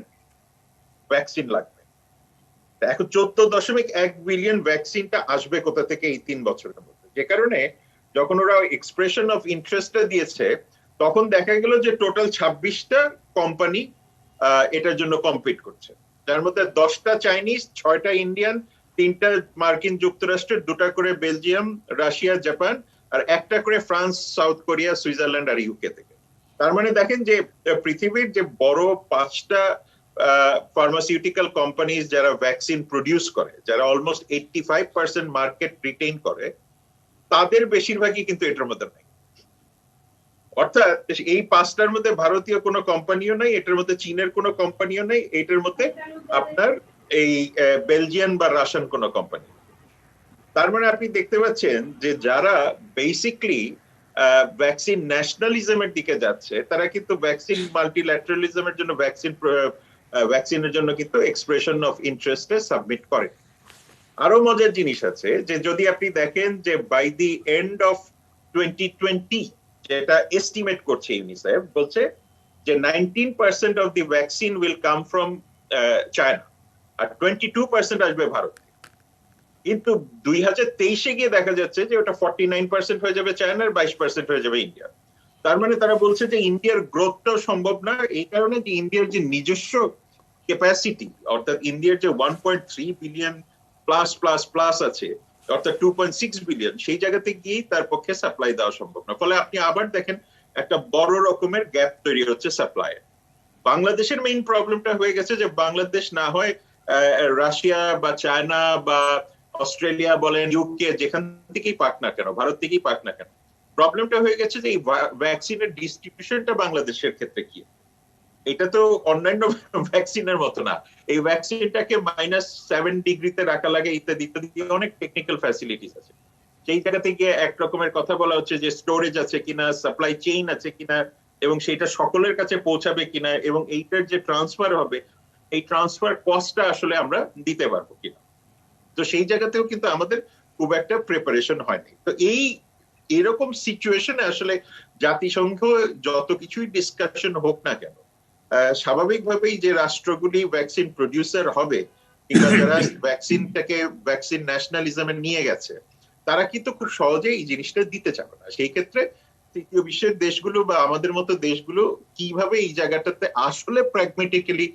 ভ্যাকসিন লাগবে। এখন 14.1 বিলিয়ন ভ্যাকসিনটা আসবে কোথা থেকে এই 3 বছরের মধ্যে? যে কারণে যখন ওরা এক্সপ্রেশন অফ ইন্টারেস্টটা দিয়েছে, তখন দেখা গেল যে টোটাল 26টা কোম্পানি এটার জন্য কম্পিট করছে, যার মধ্যে 10টা চাইনিজ, 6টা ইন্ডিয়ান, 3টা মার্কিন যুক্তরাষ্ট্রের, 2টা করে বেলজিয়াম, রাশিয়া, জাপান, আর 1টা করে ফ্রান্স, সাউথ কোরিয়া, সুইজারল্যান্ড আর ইউকে থেকে। তার মানে দেখেন যে পৃথিবীর যে বড় 5টা ফার্মাসিউটিক্যাল কোম্পানিজ যারা ভ্যাকসিন প্রডিউস করে, যারা অলমোস্ট 85% মার্কেট রিটেইন করে, তাদের বেশিরভাগই কিন্তু এটার মধ্যে নাই। অর্থাৎ এই 5টার মধ্যে ভারতীয় কোনো কোম্পানিও নাই, এটার মধ্যে চীনের কোনো কোম্পানিও নাই, এটার মধ্যে আপনার এই বেলজিয়ান বা রাশিয়ান কোনো কোম্পানি। তার মানে আপনি দেখতে পাচ্ছেন যে যারা বেসিকলি ভ্যাকসিন ন্যাশনালিজমের দিকে যাচ্ছে, তারা কিন্তু ভ্যাকসিন মাল্টিল্যাটারালিজমের জন্য ভ্যাকসিনের জন্য কিন্তু এক্সপ্রেশন অফ ইন্টারেস্টে সাবমিট করে। আরো মজার জিনিস আছে যে যদি আপনি দেখেন যে বাই দি এন্ড অফ 2020, যেটা এস্টিমেট করছে ইউনিসেফ, বলছে যে 19% of the vaccine will come from China আর 22% আসবে ভারত। কিন্তু 2023-এ গিয়ে দেখা যাচ্ছে যে ওটা 49% হয়ে যাবে চায়নার, 22% হয়ে যাবে ইন্ডিয়া। তার মানে তারা বলছে যে ইন্ডিয়ার গ্রোথটাও সম্ভব না, এই কারণে যে ইন্ডিয়ার যে নিজস্ব ক্যাপাসিটি, অর্থাৎ ইন্ডিয়ার যে 1.3 বিলিয়ন প্লাস প্লাস প্লাস আছে, অর্থাৎ 2.6 বিলিয়ন, সেই জায়গাতে গিয়েই তার পক্ষে সাপ্লাই দেওয়া সম্ভব না। ফলে আপনি আবার দেখেন একটা বড় রকমের গ্যাপ তৈরি হচ্ছে সাপ্লাই। বাংলাদেশের মেইন প্রবলেমটা হয়ে গেছে যে বাংলাদেশ না হয় রাশিয়া বা চায়না বা অস্ট্রেলিয়া বলেন, ইউকে, যেখান থেকেই পাক না কেন, ভারত থেকেই পাক না কেন, প্রবলেমটা হয়ে গেছে যে এই ভ্যাকসিনের ডিস্ট্রিবিউশনটা বাংলাদেশের ক্ষেত্রে কি। এটা তো অন্যান্য ভ্যাকসিনের মতো না, এই ভ্যাকসিনটাকে -7 ডিগ্রিতে রাখা লাগে, ইত্যাদি ইত্যাদি, অনেক টেকনিক্যাল ফ্যাসিলিটিস আছে। সেই জায়গা থেকে এক রকমের কথা বলা হচ্ছে যে স্টোরেজ আছে কিনা, সাপ্লাই চেইন আছে কিনা, এবং সেটা সকলের কাছে পৌঁছাবে কিনা, এবং এইটার যে ট্রান্সফার হবে এই ট্রান্সফার কস্টটা আসলে আমরা দিতে পারবো কিনা। তো সেই জায়গাতেও কিন্তু আমাদের খুব একটা প্রিপারেশন হয়নি। তো এরকম সিচুয়েশনে আসলে জাতিসংঘ যত কিছুই ডিসকাশন হোক না কেন, স্বাভাবিকভাবেই যে রাষ্ট্রগুলি ভ্যাকসিন প্রডিউসার হবে কিংবা যারা ভ্যাকসিন ন্যাশনালিজমে নিয়ে গেছে, তারা কিন্তু খুব সহজে এই জিনিসটা দিতে চাবে না। সেই ক্ষেত্রে তৃতীয় বিশ্বের দেশগুলো বা আমাদের মতো দেশগুলো কিভাবে এই জায়গাটাতে আসলে প্র্যাগমেটিক্যালি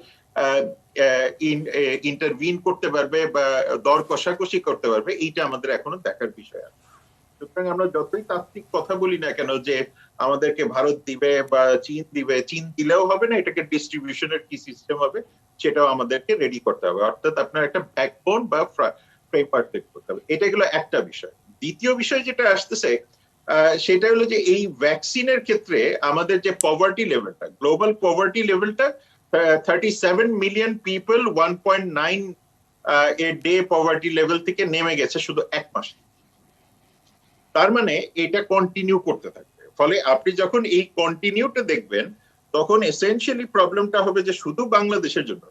ইন্টারভিন করতে পারবে বা দর কষাকষি করতে পারবে, এইটা আমাদের এখনো দেখার বিষয় আছে। সুতরাং আমরা যতই তাত্ত্বিক কথা বলি না কেন যে আমাদেরকে ভারত দিবে বা চীন দিবে, চীন দিলেও হবে না, এটাকে ডিস্ট্রিবিউশনের কি সিস্টেম হবে সেটাও আমাদেরকে রেডি করতে হবে। অর্থাৎ আপনার একটা ব্যাকবোন বা ফ্রেমওয়ার্ক তৈরি করতে হবে। এটা গেল একটা বিষয়। দ্বিতীয় বিষয় যেটা আসতেছে সেটা হলো যে এই ভ্যাকসিনের ক্ষেত্রে আমাদের যে পভার্টি লেভেলটা, গ্লোবাল পভার্টি লেভেলটা 37 million people 1.9 a day poverty level থেকে নেমে গেছে শুধু এক মাসে। তার মানে এটা কন্টিনিউ করতে থাকবে। ফলে আপনি যখন এই কন্টিনিউটা দেখবেন তখন এসেনশিয়ালি প্রবলেমটা হবে যে শুধু বাংলাদেশের জন্য,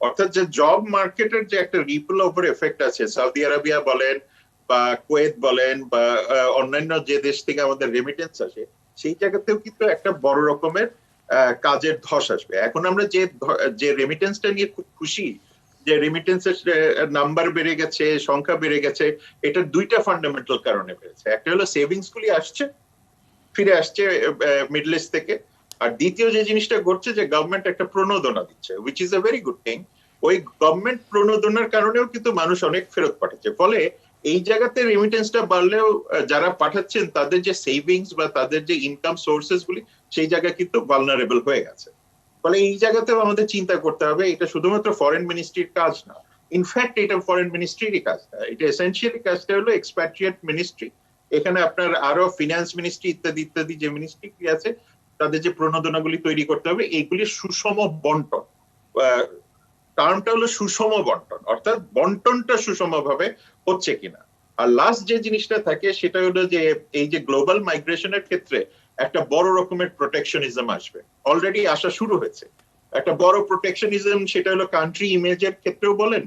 অর্থাৎ যে জব মার্কেটের যে একটা রিপল ওভার এফেক্ট আছে, সৌদি আরবিয়া বলেন বা কুয়েত বলেন বা অন্যান্য যে দেশ থেকে আমাদের রেমিটেন্স আসে, সেই জায়গাতেও কিন্তু একটা বড় রকমের কাজের ধস আসবে। এখন আমরা যে রেমিটেন্সটা নিয়ে খুব খুশি, যে রেমিটেন্সের নাম্বার বেড়ে গেছে, সংখ্যা বেড়ে গেছে, এটার দুইটা ফান্ডামেন্টাল কারণে বেড়েছে। একটা হলো সেভিংস গুলি ফিরে আসছে মিডল ইস্ট থেকে, আর দ্বিতীয় যে জিনিসটা ঘটছে যে গভর্নমেন্ট একটা প্রণোদনা দিচ্ছে, which is a very good thing. ওই গভর্নমেন্ট প্রণোদনার কারণেও কিন্তু মানুষ অনেক ফেরত পাঠাচ্ছে। ফলে এই জায়গাতে রেমিটেন্সটা বাড়লেও যারা পাঠাচ্ছেন তাদের যে সেভিংস বা তাদের যে ইনকাম সোর্সেস গুলি, সেই জায়গা কিন্তু ভালনারেবল হয়ে গেছে। ফলে এই জায়গাতেও আমাদের চিন্তা করতে হবে, এটা শুধুমাত্র ফরেন মিনিস্ট্রির কাজ না, ইনফ্যাক্ট এটা ফরেন মিনিস্ট্রিরই কাজ না, এটা এসেনশিয়ালি কাজটা হলো এক্সপ্যাট্রিয়েট মিনিস্ট্রি। এখানে আপনার আরো ফিনান্স মিনিস্ট্রি ইত্যাদি ইত্যাদি যে মিনিস্ট্রি আছে, তাদের যে প্রণোদনাগুলি তৈরি করতে হবে, এইগুলির সুষম বন্টন, টার্মটা হলো সুষম বন্টন, অর্থাৎ বন্টনটা সুষম ভাবে হচ্ছে কিনা। আর লাস্ট যে জিনিসটা থাকে সেটা হলো যে এই যে গ্লোবাল মাইগ্রেশনের ক্ষেত্রে একটা বড় রকমের প্রোটেকশনিজম আসবে, অলরেডি আসা শুরু হয়েছে। একটা বড় প্রোটেকশনিজম সেটা হলো কান্ট্রি ইমেজের ক্ষেত্রেও বলেন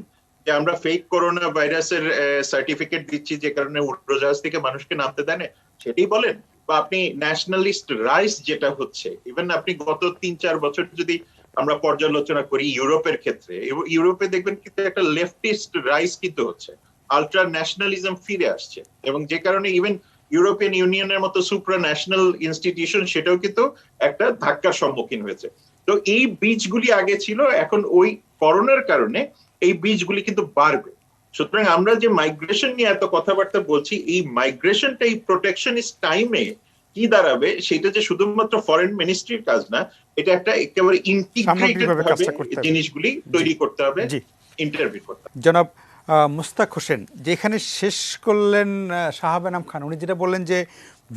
যে আমরা ফেক করোনা ভাইরাসের সার্টিফিকেট দিচ্ছি যে কারণে উড়োজাহাজ থেকে মানুষকে নামতে দেয় না, সেটাই বলেন। বা আপনি ন্যাশনালিস্ট রাইস যেটা হচ্ছে, ইভেন আপনি গত 3-4 বছর যদি আমরা পর্যালোচনা করি ইউরোপের ক্ষেত্রে, ইউরোপে দেখবেন কিন্তু একটা লেফটিস্ট রাইস কিন্তু হচ্ছে, আলট্রা ন্যাশনালিজম ফিরে আসছে, এবং যে কারণে ইভেন ইউরোপিয়ান ইউনিয়নের মতো সুপ্রা ন্যাশনাল ইনস্টিটিউশন সেটাও কিন্তু একটা ধাক্কার সম্মুখীন হয়েছে। তো এই বীজগুলি আগে ছিল, এখন ওই করোনার কারণে এই বীজগুলি কিন্তু বাড়বে। সুতরাং আমরা যে মাইগ্রেশন নিয়ে এত কথাবার্তা বলছি, এই মাইগ্রেশনটা এই প্রোটেকশনিস্ট টাইমে কি দাঁড়াবে, সেটা যে শুধুমাত্র ফরেন মিনিস্ট্রির কাজ না, এটা একটা একেবারে ইন্টিগ্রেটেড ভাবে জিনিসগুলি তৈরি করতে হবে, ইন্টারভিউ করতে হবে। জনাব মুস্তাক হোসেন, যেখানে শেষ করলেন শাহাব এনাম খান, উনি যেটা বললেন যে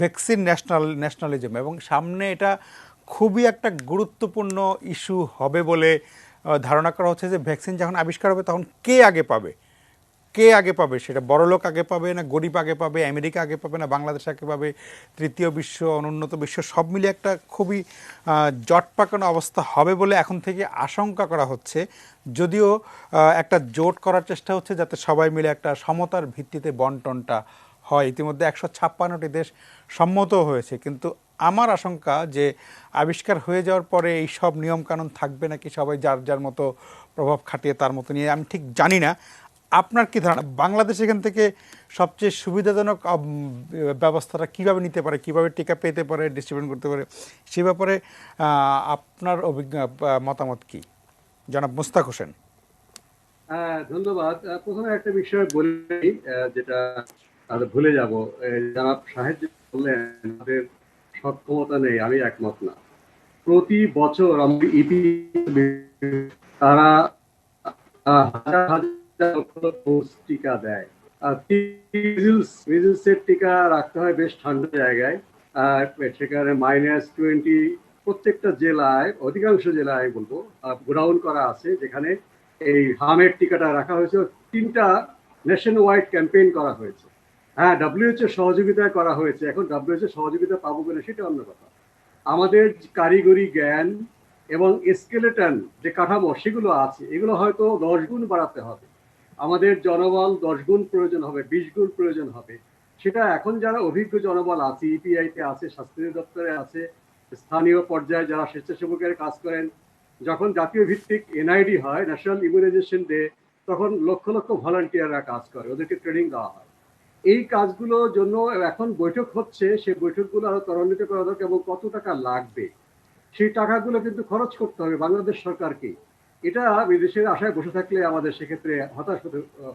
ভ্যাকসিন ন্যাশনালিজম, এবং সামনে এটা খুবই একটা গুরুত্বপূর্ণ ইস্যু হবে বলে ধারণা করা হচ্ছে যে ভ্যাকসিন যখন আবিষ্কার হবে তখন কে আগে পাবে, সেটা বড়লোক আগে পাবে না গরিব আগে পাবে, আমেরিকা আগে পাবে না বাংলাদেশ আগে পাবে, তৃতীয় বিশ্ব, অনুন্নত বিশ্ব, সব মিলে একটা খুবই জট পাকানো অবস্থা হবে বলে এখন থেকে আশঙ্কা করা হচ্ছে। যদিও একটা জোট করার চেষ্টা হচ্ছে যাতে সবাই মিলে একটা সমতার ভিত্তিতে বন্টনটা হয়। ইতিমধ্যে 156টি দেশ সম্মত হয়েছে, কিন্তু আমার আশঙ্কা যে আবিষ্কার হয়ে যাওয়ার পরে এই সব নিয়মকানুন থাকবে নাকি সবাই যার যার মতো প্রভাব খাটিয়ে তার মতো নিয়ে, আমি ঠিক জানি না। আপনার কি ধারণা, বাংলাদেশ এখান থেকে সবচেয়ে সুবিধাজনক ব্যবস্থাটা কিভাবে নিতে পারে, কিভাবে টিকা পেতে পারে, ডিস্ট্রিবিউট করতে পারে, সে ব্যাপারে আপনার মতামত কি জনাব মুস্তাক হোসেন? হ্যাঁ, ধন্যবাদ। প্রথমে একটা বিষয় বলি, যেটা ভুলে যাব। যারা সাহায্য করলেন তাদের সক্ষমতা নেই, আমি একমত না। প্রতি বছর আমাদের ইপি তারা হাজার হাজার লক্ষ ডোজ টিকা দেয়। মিজলসের টিকা রাখতে হয় বেশ ঠান্ডা জায়গায়, সেখানে -20 প্রত্যেকটা জেলায়, অধিকাংশ জেলায় আমি বলবো গোডাউন করা আছে, যেখানে এই হামের টিকাটা রাখা হয়েছে। 3টা নেশন ওয়াইড ক্যাম্পেইন করা হয়েছে। হ্যাঁ, ডব্লিউএইচও সহযোগিতায় করা হয়েছে। এখন ডব্লিউএইচও সহযোগিতা পাবো কিনা সেটা অন্য কথা। আমাদের কারিগরি জ্ঞান এবং স্কেলেটন যে কাঠামো সেগুলো আছে, এগুলো হয়তো 10 গুণ বাড়াতে হবে। আমাদের জনবল 10 গুণ প্রয়োজন হবে, 20 গুণ প্রয়োজন হবে। সেটা এখন যারা অভিজ্ঞ জনবল আছে, ইপিআইতে আছে, স্বাস্থ্য দপ্তরে আছে, স্থানীয় পর্যায়ে যারা স্বেচ্ছাসেবকের কাজ করেন, যখন জাতীয় ভিত্তিক এনআইডি হয়, ন্যাশনাল ইমিউনাইজেশন ডে, তখন লক্ষ লক্ষ ভলান্টিয়াররা কাজ করে, ওদেরকে ট্রেনিং দেওয়া হয়। এই কাজগুলোর জন্য এখন বৈঠক হচ্ছে, সেই বৈঠকগুলো আরো ত্বরান্বিত করা দরকার এবং কত টাকা লাগবে সেই টাকাগুলো কিন্তু খরচ করতে হবে বাংলাদেশ সরকারকে। এটা বিদেশের আশায় বসে থাকলে আমাদের সেক্ষেত্রে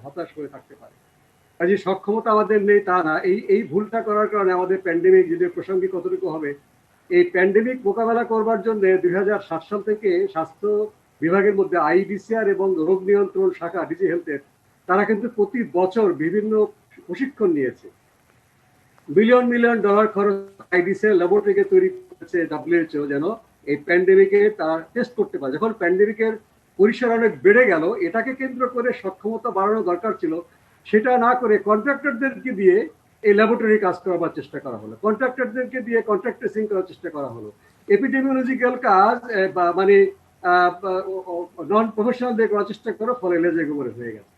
হতাশ হয়ে থাকতে পারে। কাজে সক্ষমতা আমাদের নেই তা না, এই ভুলটা করার কারণে আমাদের প্যান্ডেমিক যদি প্রসঙ্গে কতটুকু হবে, এই প্যান্ডেমিক মোকাবেলা করবার জন্য 2007 সাল থেকে স্বাস্থ্য বিভাগের মধ্যে আইডিসিআর এবং রোগ নিয়ন্ত্রণ শাখা ডিজি হেলথের, তারা কিন্তু প্রতি বছর বিভিন্ন প্রশিক্ষণ নিয়েছে। বিলিয়ন মিলিয়ন ডলার খরচ আইডিসিআর ল্যাবরেটরিকে তৈরি করেছে ডব্লিউএইচও, যেন এই প্যান্ডেমিকে তারা টেস্ট করতে পারে। যখন প্যান্ডেমিকের পরিসর অনেক বেড়ে গেল, এটাকে কেন্দ্র করে সক্ষমতা বাড়ানো দরকার ছিল। সেটা না করে কন্ট্রাক্টরদেরকে দিয়ে এই ল্যাবরেটরি কাজ করাবার চেষ্টা করা হলো, কন্ট্রাক্টরদেরকে দিয়ে কন্ট্রাক্ট ট্রেসিং করার চেষ্টা করা হলো। এপিডেমিওলজিক্যাল কাজ মানে নন প্রফেশনালদের করার চেষ্টা করার ফলে লেজে গোবরে হয়ে গেছে।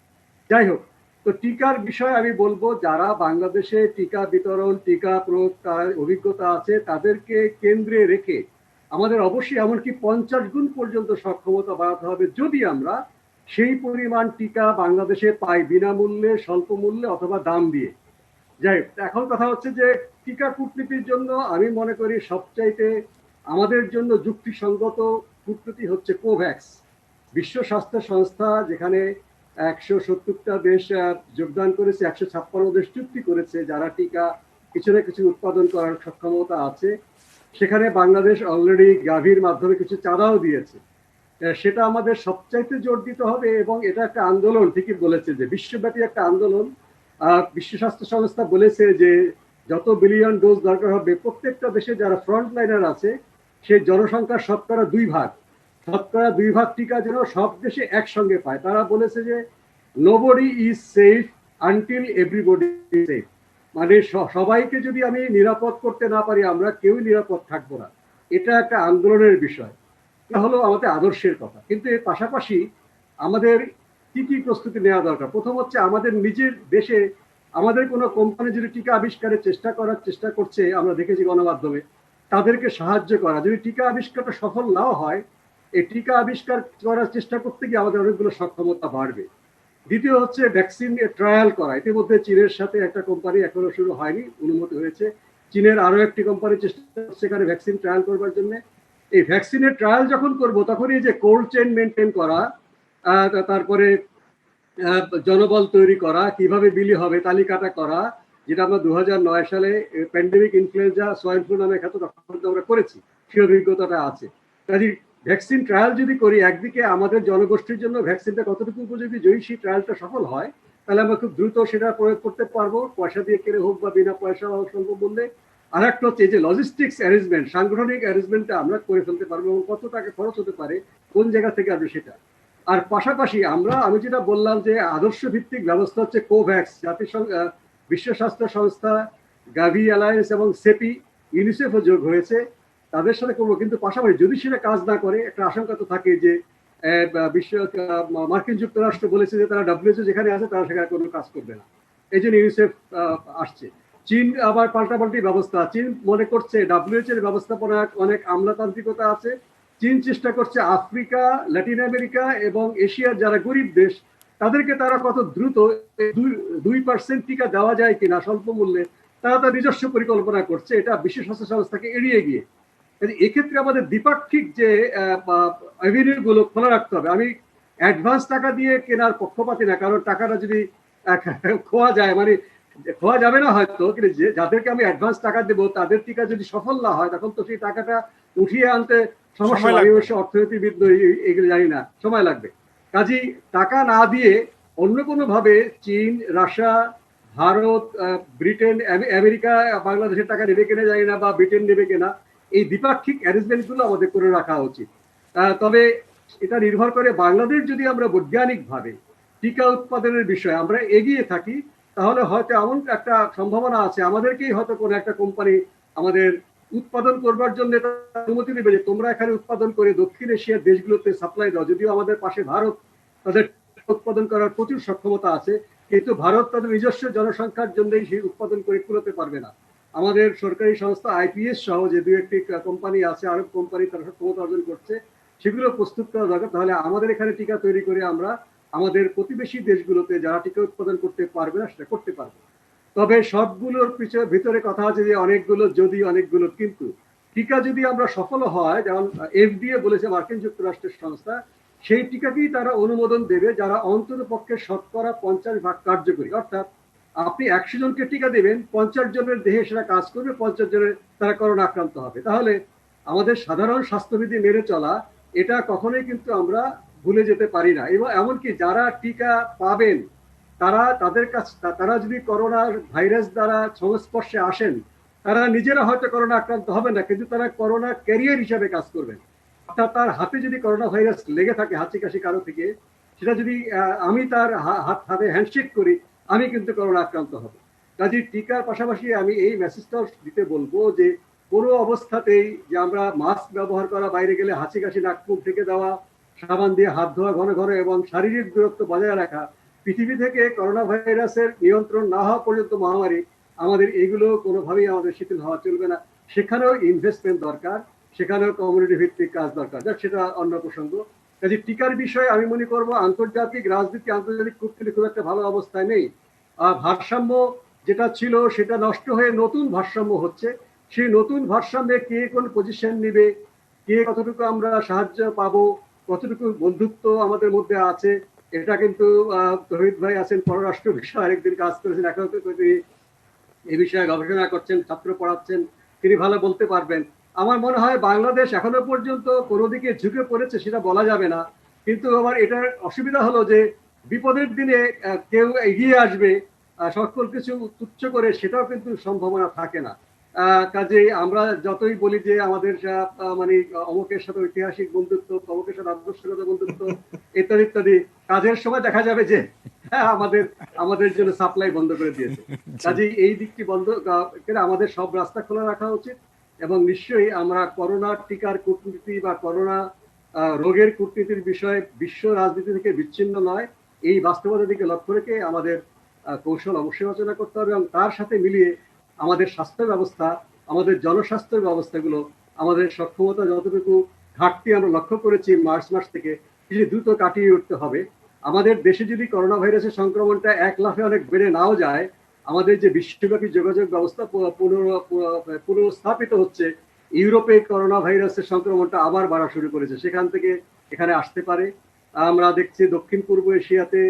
যাই হোক, তো টিকার বিষয়ে আমি বলবো, যারা বাংলাদেশে টিকা বিতরণ, টিকা প্রয়োগ তার অভিজ্ঞতা আছে, তাদেরকে কেন্দ্রে রেখে আমাদের অবশ্যই এমনকি 50 গুণ পর্যন্ত সক্ষমতা বাড়াতে হবে, যদি আমরা সেই পরিমাণ টিকা বাংলাদেশে পাই বিনামূল্যে, স্বল্প মূল্যে অথবা দাম দিয়ে। যাই হোক, এখন কথা হচ্ছে যে টিকা কূটনীতির জন্য আমি মনে করি সবচাইতে আমাদের জন্য যুক্তিসঙ্গত কূটনীতি হচ্ছে কোভ্যাক্স। বিশ্ব স্বাস্থ্য সংস্থা যেখানে 170টা দেশ যোগদান করেছে, 156 দেশ চুক্তি করেছে, যারা টিকা কিছু না কিছু উৎপাদন করার সক্ষমতা আছে, সেখানে বাংলাদেশ অলরেডি গাভির মাধ্যমে কিছু চাঁদাও দিয়েছে। সেটা আমাদের সবচাইতে জোর দিতে হবে এবং এটা একটা আন্দোলন, ঠিকই বলেছে যে বিশ্বব্যাপী একটা আন্দোলন। বিশ্ব স্বাস্থ্য সংস্থা বলেছে যে যত বিলিয়ন ডোজ দরকার হবে, প্রত্যেকটা দেশে যারা ফ্রন্ট লাইনার আছে সেই জনসংখ্যার শতকরা 2 ভাগ টিকা যেন সব দেশে একসঙ্গে পায়। তারা বলেছে যে nobody is safe until everybody is safe, মানে সবাইকে যদি আমি নিরাপদ করতে না পারি, আমরা কেউ নিরাপদ থাকবো না। এটা একটা আন্দোলনের বিষয়, এটা হলো আমাদের আদর্শের কথা। কিন্তু এর পাশাপাশি আমাদের কি কি প্রস্তুতি নেওয়া দরকার? প্রথম হচ্ছে আমাদের নিজের দেশে আমাদের কোনো কোম্পানি যদি টিকা আবিষ্কারের চেষ্টা করছে, আমরা দেখেছি গণমাধ্যমে, তাদেরকে সাহায্য করা। যদি টিকা আবিষ্কারটা সফল নাও হয়, এই টিকা আবিষ্কার করার চেষ্টা করতে গিয়ে আমাদের অনেকগুলো সক্ষমতা বাড়বে। দ্বিতীয় হচ্ছে ভ্যাকসিন ট্রায়াল করা। ইতিমধ্যে চীনের সাথে একটা কোম্পানি, এখনো শুরু হয়নি, অনুমতি হয়েছে। চীনের আরো একটি কোম্পানি চেষ্টা করছে এখানে ভ্যাকসিন ট্রায়াল করবার জন্য। এই ভ্যাকসিনের ট্রায়াল যখন করব, তখন এই যে কোল্ড চেইন মেনটেন করা, তারপরে জনবল তৈরি করা, কিভাবে বিলি হবে তালিকাটা করা, যেটা আমরা 2009 সালে প্যান্ডেমিক ইনফ্লুয়েঞ্জা সোয়াইন ফ্লু নামে খ্যাত তখন আমরা করেছি, সেই অভিজ্ঞতাটা আছে। কাজে ভ্যাকসিন ট্রায়াল যদি করি, একদিকে আমাদের জনগোষ্ঠীর জন্য ভ্যাকসিনটা কতটুকু উপযোগী, যদি সেই ট্রায়ালটা সফল হয়, তাহলে আমরা খুব দ্রুত সেটা প্রয়োগ করতে পারবো, পয়সা দিয়ে কিনে হোক বা বিনা পয়সা হোক, স্বল্প মূল্যে। আর একটা হচ্ছে যে লজিস্টিক্স অ্যারেঞ্জমেন্ট, সাংগঠনিক অ্যারেঞ্জমেন্টটা আমরা করে ফেলতে পারবো এবং কত টাকা খরচ হতে পারে, কোন জায়গা থেকে আসবে সেটা। আর পাশাপাশি আমি যেটা বললাম যে আদর্শ ভিত্তিক ব্যবস্থা হচ্ছে কোভ্যাক্স, জাতিসংঘ, বিশ্ব স্বাস্থ্য সংস্থা, গাভি অ্যালায়েন্স এবং সেপি, ইউনিসেফও যোগ হয়েছে, তাদের সাথে করবো। কিন্তু পাশাপাশি যদি সেটা কাজ না করে, একটা আশঙ্কা তো থাকে যে মার্কিন যুক্তরাষ্ট্র বলেছে যে তারা ডব্লিউএইচও যেখানে আছে তারা সেখানে কোনো কাজ করবে না, এই জন্য ইউনিসেফ আসছে। চীন আবার পাল্টাপাল্টি ব্যবস্থা, চীন মনে করছে ডব্লিউএইচও এর ব্যবস্থাপনা অনেক আমলাতান্ত্রিকতা আছে। চীন চেষ্টা করছে আফ্রিকা, ল্যাটিন আমেরিকা এবং এশিয়ার যারা গরিব দেশ, তাদেরকে তারা কত দ্রুত 2% টিকা দেওয়া যায় কিনা স্বল্প মূল্যে, তারা তার নিজস্ব পরিকল্পনা করছে, এটা বিশ্ব স্বাস্থ্য সংস্থাকে এড়িয়ে গিয়ে। এক্ষেত্রে আমাদের দ্বিপাক্ষিক যে অ্যাভিনিউ গুলো খোলা রাখতে হবে। আমি অ্যাডভান্স টাকা দিয়ে কেনার পক্ষপাতি না, কারণ টাকাটা যদি খোয়া যায়, মানে খোয়া যাবে না হয়তো, কিন্তু যাদেরকে আমি অ্যাডভান্স টাকা দেবো তাদের টিকা যদি সফল না হয় তখন তো সেই টাকাটা উঠিয়ে আনতে সমস্যা। সময় আমি লাগবে। অবশ্য অর্থনীতিবিদ নই, এগুলো জানি না, সময় লাগবে। কাজেই টাকা না দিয়ে অন্য কোনো ভাবে চীন, রাশিয়া, ভারত, ব্রিটেন, আমেরিকা বাংলাদেশের টাকা নেবে কিনা জানি না, বা ব্রিটেন নেবে কিনা, এই দ্বিপাক্ষিক অ্যারেঞ্জমেন্ট গুলো আমাদের করে রাখা উচিত। তবে এটা নির্ভর করে বাংলাদেশ যদি আমরা বৈজ্ঞানিকভাবে টিকা উৎপাদনের বিষয়ে আমরা এগিয়ে থাকি, তাহলে হয়তো এমন একটা সম্ভাবনা আছে আমাদেরকেই হয়তো কোনো একটা কোম্পানি আমাদের উৎপাদন করবার জন্য অনুমতি দেবে যে তোমরা এখানে উৎপাদন করে দক্ষিণ এশিয়ার দেশগুলোতে সাপ্লাই দাও। যদিও আমাদের পাশে ভারত, তাদের উৎপাদন করার প্রচুর সক্ষমতা আছে, কিন্তু ভারত তাদের নিজস্ব জনসংখ্যার জন্যই সেই উৎপাদন করে কুলাতে পারবে না। আমাদের সরকারি সংস্থা আইপিএস সহ যে দু একটি কোম্পানি আছে, আরব কোম্পানি, তারা সক্ষমতা অর্জন করছে, সেগুলো প্রস্তুত করা দরকার। তাহলে আমাদের এখানে টিকা তৈরি করে আমরা আমাদের প্রতিবেশী দেশগুলোতে যারা টিকা উৎপাদন করতে পারবে না সেটা করতে পারবে। তবে সবগুলোর ভিতরে কথা আছে যে অনেকগুলো যদি, অনেকগুলো কিন্তু। টিকা যদি আমরা সফল হয়, যেমন এফডিএ বলেছে, মার্কিন যুক্তরাষ্ট্রের সংস্থা, সেই টিকাকেই তারা অনুমোদন দেবে যারা অন্তত পক্ষে 50% কার্যকরী। অর্থাৎ আপনি 100 জনকে টিকা দেবেন, 50 জনের দেহে সেটা কাজ করবে, 50 জনের তারা করোনা আক্রান্ত হবে। তাহলে আমাদের সাধারণ স্বাস্থ্যবিধি মেনে চলা, এটা কখনোই কিন্তু আমরা ভুলে যেতে পারি না। এবং এমনকি যারা টিকা পাবেন তারা যদি করোনা ভাইরাস দ্বারা সংস্পর্শে আসেন, তারা নিজেরা হয়তো করোনা আক্রান্ত হবে না, কিন্তু তারা করোনা ক্যারিয়ার হিসাবে কাজ করবেন। অর্থাৎ তার হাতে যদি করোনা ভাইরাস লেগে থাকে হাঁচি কাশি কারো থেকে, সেটা যদি আমি তার হাতে হ্যান্ডশেক করি, আমি কিন্তু করোনা আক্রান্ত হব। কাজে টিকার পাশাপাশি আমি এই মেসেজটা দিতে বলবো যে কোনো অবস্থাতেই যে আমরা মাস্ক ব্যবহার করা, বাইরে গেলে হাঁচি কাশি নাক মুখ ঢেকে দেওয়া, সাবান দিয়ে হাত ধোয়া ঘন ঘন, এবং শারীরিক দূরত্ব বজায় রাখা, পৃথিবী থেকে করোনা ভাইরাসের নিয়ন্ত্রণ না হওয়া পর্যন্ত মহামারী, আমাদের এগুলো কোনোভাবেই আমাদের শিথিল হওয়া চলবে না। সেখানেও ইনভেস্টমেন্ট দরকার, সেখানেও কমিউনিটি ভিত্তিক কাজ দরকার, সেটা অন্য প্রসঙ্গ। কাজে টিকার বিষয়ে আমি মনে করবো আন্তর্জাতিক রাজনীতি, আন্তর্জাতিক কূটনীতি খুব একটা ভালো অবস্থায় নেই। ভারসাম্য যেটা ছিল সেটা নষ্ট হয়ে নতুন ভারসাম্য হচ্ছে। সেই নতুন ভারসাম্যে কে কোন পজিশন নিবে, কে কতটুকু আমরা সাহায্য পাবো, কতটুকু বন্ধুত্ব আমাদের মধ্যে আছে, এটা কিন্তু তহিদ ভাই আছেন পররাষ্ট্র বিষয়ে আরেকদিন কাজ করেছেন, এখন তিনি এই বিষয়ে গবেষণা করছেন, ছাত্র পড়াচ্ছেন, তিনি ভালো বলতে পারবেন। আমার মনে হয় বাংলাদেশ এখনো পর্যন্ত কোনো দিকে ঝুঁকে পড়েছে সেটা বলা যাবে না, কিন্তু আবার এটার অসুবিধা হলো যে বিপদের দিনে কেউ এগিয়ে আসবে সকল কিছু তুচ্ছ করে, সেটাও কিন্তু সম্ভাবনা থাকে না। কাজেই আমরা যতই বলি যে আমাদের মানে অমুকের সাথে ঐতিহাসিক বন্ধুত্ব, অমুকের সাথে আদর্শগত বন্ধুত্ব ইত্যাদি ইত্যাদি, কাজের সময় দেখা যাবে যে আমাদের জন্য সাপ্লাই বন্ধ করে দিয়েছে। কাজেই এই দিকটি বন্ধ করে আমাদের সব রাস্তা খোলা রাখা উচিত। এবং নিশ্চয়ই আমরা করোনা টিকার কূটনীতি বা করোনা রোগের কূটনীতির বিষয়ে বিশ্ব রাজনীতি থেকে বিচ্ছিন্ন নয়, এই বাস্তবতার দিকে লক্ষ্য রেখে আমাদের কৌশল অবশ্যই আলোচনা করতে হবে, এবং তার সাথে মিলিয়ে আমাদের স্বাস্থ্য ব্যবস্থা, আমাদের জনস্বাস্থ্য ব্যবস্থাগুলো, আমাদের সক্ষমতা যতটুকু ঘাটতি আমরা লক্ষ্য করেছি মার্চ মাস থেকে, সেটি দ্রুত কাটিয়ে উঠতে হবে। আমাদের দেশে যদি করোনা ভাইরাসের সংক্রমণটা 1 লাফে অনেক বেড়ে নাও যায়, আমাদের যে বিশ্বব্যাপী যোগাযোগ ব্যবস্থা পুনঃস্থাপিত হচ্ছে, ইউরোপে করোনা ভাইরাসের সংক্রমণটা আবার বাড়া শুরু করেছে, সেখান থেকে এখানে আসতে পারে। আমরা দেখছি দক্ষিণ পূর্ব এশিয়াতে,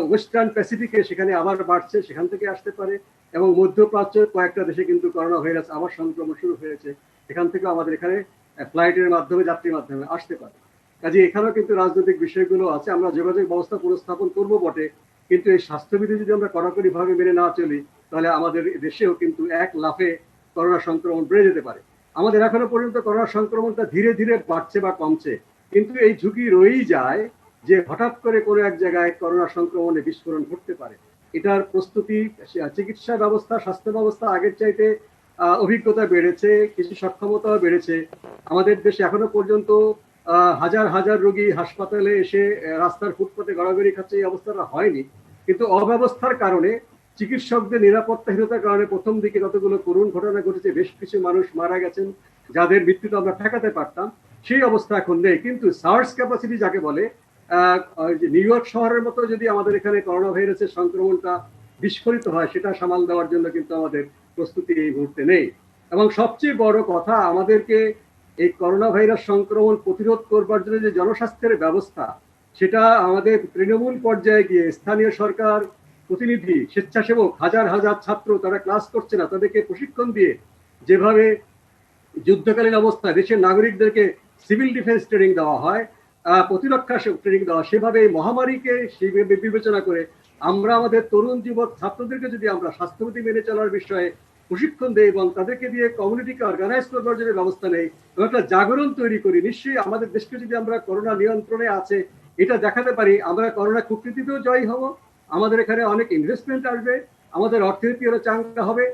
ওয়েস্টার্ন প্যাসিফিকে সেখানে আবার বাড়ছে, সেখান থেকে আসতে পারে। এবং মধ্যপ্রাচ্যের কয়েকটা দেশে কিন্তু করোনা ভাইরাস আবার সংক্রমণ শুরু হয়েছে, সেখান থেকে আমাদের এখানে ফ্লাইটের মাধ্যমে, যাত্রীর মাধ্যমে আসতে পারে। কাজে এখানেও কিন্তু রাজনৈতিক বিষয়গুলো আছে। আমরা যোগাযোগ ব্যবস্থা পুনঃস্থাপন করবো বটে, কিন্তু এই স্বাস্থ্যবিধি যদি আমরা কড়াকড়ি ভাবে মেনে না চলি, তাহলে আমাদের দেশেও কিন্তু 1 লাফে করোনা সংক্রমণ বেড়ে যেতে পারে। আমাদের এখনো পর্যন্ত করোনা সংক্রমণটা ধীরে ধীরে বাড়ছে বা কমছে, কিন্তু এই ঝুঁকি রয়েই যায় যে হঠাৎ করে কোনো এক জায়গায় করোনা সংক্রমণে বিস্ফোরণ ঘটতে পারে। এটার প্রস্তুতি, চিকিৎসা ব্যবস্থা, স্বাস্থ্য ব্যবস্থা আগের চাইতে অভিজ্ঞতা বেড়েছে, কিছু সক্ষমতাও বেড়েছে। আমাদের দেশে এখনো পর্যন্ত হাজার হাজার রোগী হাসপাতালে এসে রাস্তার ফুটপাতে গড়াগড়ি খাচ্ছে, এই অবস্থাটা হয়নি। কিন্তু অব্যবস্থার কারণে, চিকিৎসকদের নিরাপত্তাহীনতার কারণে প্রথম দিকে যতগুলো করুণ ঘটনা ঘটেছে, বেশ কিছু মানুষ মারা গেছেন, যাদের মৃত্যুটা আমরা ঠেকাতে পারতাম, সেই অবস্থা এখন নেই। কিন্তু সার্জ ক্যাপাসিটি যাকে বলে, নিউ ইয়র্ক শহরের মতো যদি আমাদের এখানে করোনা ভাইরাসের সংক্রমণটা বিস্ফোরিত হয়, সেটা সামাল দেওয়ার জন্য কিন্তু আমাদের প্রস্তুতি এই মুহূর্তে নেই। এবং সবচেয়ে বড় কথা, আমাদেরকে এই করোনা ভাইরাস সংক্রমণ প্রতিরোধ করবার জন্য যে জনস্বাস্থ্যের ব্যবস্থা, সেটা আমাদের তৃণমূল পর্যায়ে গিয়ে স্থানীয় সরকার প্রতিনিধি, স্বেচ্ছাসেবক, হাজার হাজার ছাত্র তারা ক্লাস করছে না, তাদেরকে প্রশিক্ষণ দিয়ে যেভাবে যুদ্ধকালীন অবস্থায় দেশের নাগরিকদেরকে সিভিল ডিফেন্স ট্রেনিং দেওয়া হয়, প্রতিরক্ষা ট্রেনিং দেওয়া, সেভাবে এই মহামারীকে সেইভাবে বিবেচনা করে আমরা আমাদের তরুণ যুবক ছাত্রদেরকে যদি আমরা স্বাস্থ্যবিধি মেনে চলার বিষয়ে প্রশিক্ষণ দেই এবং তাদেরকে দিয়ে কমিউনিটিকে অর্গানাইজ করবার জন্য ব্যবস্থা নেই এবং একটা জাগরণ তৈরি করি, নিশ্চয়ই আমাদের দেশকে যদি আমরা করোনা নিয়ন্ত্রণে আছে এটা দেখাতে পারি, আমরা করোনা কূটনীতিতেও জয়ী হব, আমাদের এখানে অনেক ইনভেস্টমেন্ট আসবে, আমাদের অর্থনীতি আরো চাঙ্গা হবে।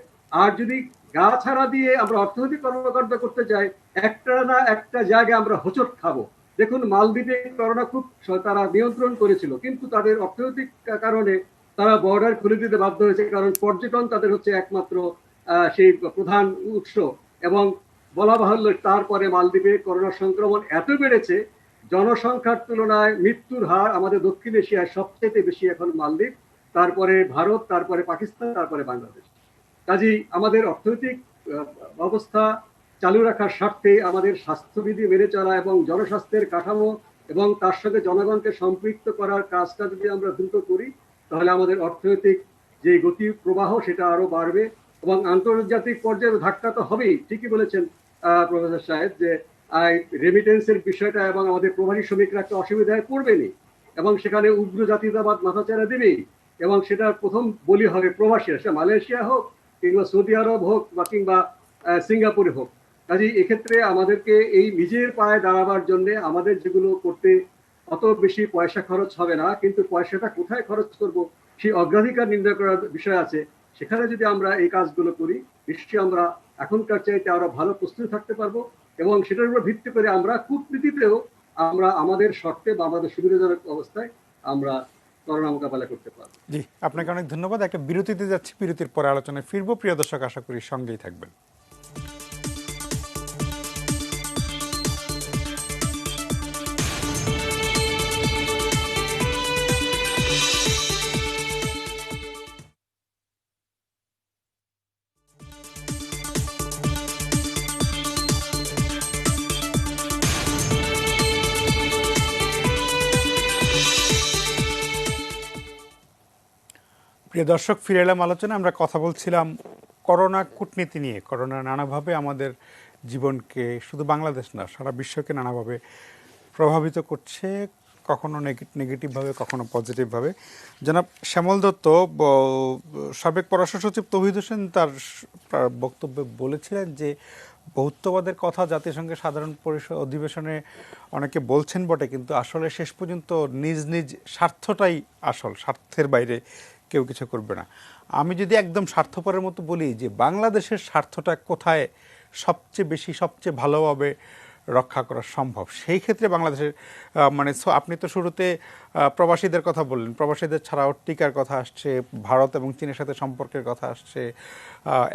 আর যদি গা ছাড়া দিয়ে আমরা অর্থনৈতিক কর্মকাণ্ড করতে যাই, একটা না একটা জায়গায় আমরা হোঁচট খাবো। দেখুন, মালদ্বীপে করোনা খুব তারা নিয়ন্ত্রণ করেছিল, কিন্তু তাদের অর্থনৈতিক কারণে তারা বর্ডার খুলে দিতে বাধ্য হয়েছে, কারণ পর্যটন তাদের হচ্ছে একমাত্র সেই প্রধান উৎস। এবং বলা বাহুল্য, তারপরে মালদ্বীপে করোনা সংক্রমণ এত বেড়েছে, জনসংখ্যার তুলনায় মৃত্যুর হার আমাদের দক্ষিণ এশিয়ায় সবচেয়ে বেশি এখন মালদ্বীপ, তারপরে ভারত, তারপরে পাকিস্তান, তারপরে বাংলাদেশ। কাজেই আমাদের অর্থনৈতিক ব্যবস্থা চালু রাখার স্বার্থে আমাদের স্বাস্থ্যবিধি মেনে চলা এবং জনস্বাস্থ্যের কাঠামো এবং তার সঙ্গে জনগণকে সম্পৃক্ত করার কাজটা যদি আমরা দ্রুত করি, তাহলে আমাদের অর্থনৈতিক যে গতি প্রবাহ সেটা আরো বাড়বে এবং আন্তর্জাতিক পর্যায়ে ধাক্কা তো হবেই। ঠিকই বলেছেন প্রফেসর সাহেব যে রেমিটেন্সের বিষয়টা এবং আমাদের প্রবাসী শ্রমিকরা একটা অসুবিধায় পড়বেনি এবং সেখানে উগ্র জাতীয়তাবাদ মাথাচাড়া দেবেই এবং সেটার প্রথম বলি হবে প্রবাসীরা, সে মালয়েশিয়া হোক কিংবা সৌদি আরব হোক বা কিংবা সিঙ্গাপুরে হোক। কাজেই এক্ষেত্রে আমাদেরকে এই নিজের পায়ে দাঁড়াবার জন্য আমাদের যেগুলো করতে অত বেশি পয়সা খরচ হবে না, কিন্তু পয়সাটা কোথায় খরচ করব সেই অগ্রাধিকার নির্ণয় করার বিষয় আছে। সেখানে যদি আমরা এই কাজগুলো করি, নিশ্চয়ই আমরা এখনকার চাইতে আরো ভালো প্রস্তুতি থাকতে পারবো এবং সেটার উপর ভিত্তি করে আমরা কূটনীতিতেও আমরা আমাদের শর্তে বা আমাদের সুবিধাজনক অবস্থায় আমরা করোনা মোকাবেলা করতে পারবো। জি, আপনাকে অনেক ধন্যবাদ। একটা বিরতিতে যাচ্ছি, বিরতির পরে আলোচনায় ফিরবো। প্রিয় দর্শক, আশা করি সঙ্গেই থাকবেন। প্রিয় দর্শক, ফিরে এলাম আলোচনা। আমরা কথা বলছিলাম করোনা কূটনীতি নিয়ে। করোনা নানাভাবে আমাদের জীবনকে, শুধু বাংলাদেশ না সারা বিশ্বকে নানাভাবে প্রভাবিত করছে, কখনো নেগেটিভভাবে, কখনো পজিটিভভাবে। জনাব শ্যামল দত্ত, সাবেক পররাষ্ট্র সচিব তৌহিদ হোসেন তার বক্তব্যে বলেছিলেন যে বহুত্ববাদের কথা জাতিসংঘের সাধারণ পরিষদ অধিবেশনে অনেকে বলছেন বটে, কিন্তু আসলে শেষ পর্যন্ত নিজ নিজ স্বার্থটাই আসল, স্বার্থের বাইরে কেউ কিছু করবে না। আমি যদি একদম স্বার্থপরের মতো বলি যে বাংলাদেশের স্বার্থটা কোথায় সবচেয়ে বেশি, সবচেয়ে ভালোভাবে রক্ষা করা সম্ভব, সেই ক্ষেত্রে বাংলাদেশের মানে আপনি তো শুরুতে প্রবাসীদের কথা বললেন, প্রবাসীদের ছাড়াও টিকার কথা আসছে, ভারত এবং চীনের সাথে সম্পর্কের কথা আসছে,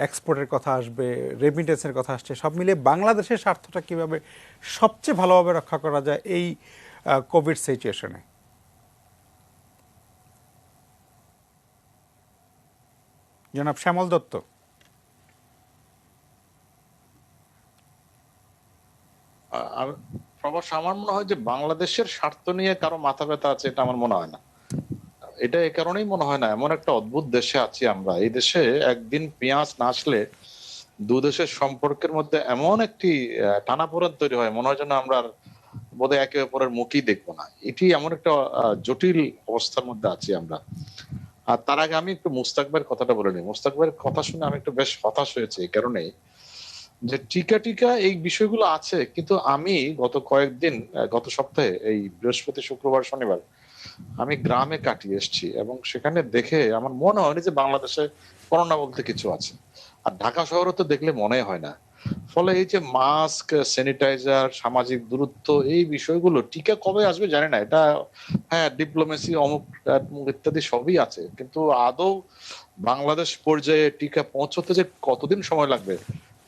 এক্সপোর্টের কথা আসবে, রেমিটেন্সের কথা আসছে, সব মিলে বাংলাদেশের স্বার্থটা কীভাবে সবচেয়ে ভালোভাবে রক্ষা করা যায় এই কোভিড সিচুয়েশনে? জনাব শ্যামল দত্ত। প্রবাস, আমার মনে হয় যে বাংলাদেশের স্বার্থ নিয়ে কারো মাথা ব্যথা আছে এটা আমার মনে হয় না। এটা এই কারণেই মনে হয় না, এমন একটা অদ্ভুত দেশে আছি আমরা। এই দেশে একদিন পেঁয়াজ না আসলে দু দেশের সম্পর্কের মধ্যে এমন একটি টানাপোড়েন তৈরি হয়, মনে হয় যেন আমরা বোধহয় একে অপরের মুখই দেখবো না। এটি এমন একটা জটিল অবস্থার মধ্যে আছি আমরা। আর তার আগে আমি একটু মুস্তাক ভাইয়ের কথাটা বলে নিই। মুস্তাক ভাইয়ের কথা শুনে আমি একটু বেশ হতাশ হয়েছে এই কারণে যে টিকা এই বিষয়গুলো আছে, কিন্তু আমি গত সপ্তাহে এই বৃহস্পতি, শুক্রবার, শনিবার আমি গ্রামে কাটিয়ে এসেছি এবং সেখানে দেখে আমার মনে হয়নি যে বাংলাদেশে করোনা বলতে কিছু আছে। আর ঢাকা শহরে তো দেখলে মনে হয় না। ফলে এই যে মাস্ক, স্যানিটাইজার, সামাজিক দূরত্ব, এই বিষয়গুলো টিকা কবে আসবে জানি না। এটা হ্যাঁ, ডিপ্লোমেসি অমুক ইত্যাদি সবই আছে, কিন্তু আদৌ বাংলাদেশ পর্যায়ে টিকা পৌঁছতে যে কতদিন সময় লাগবে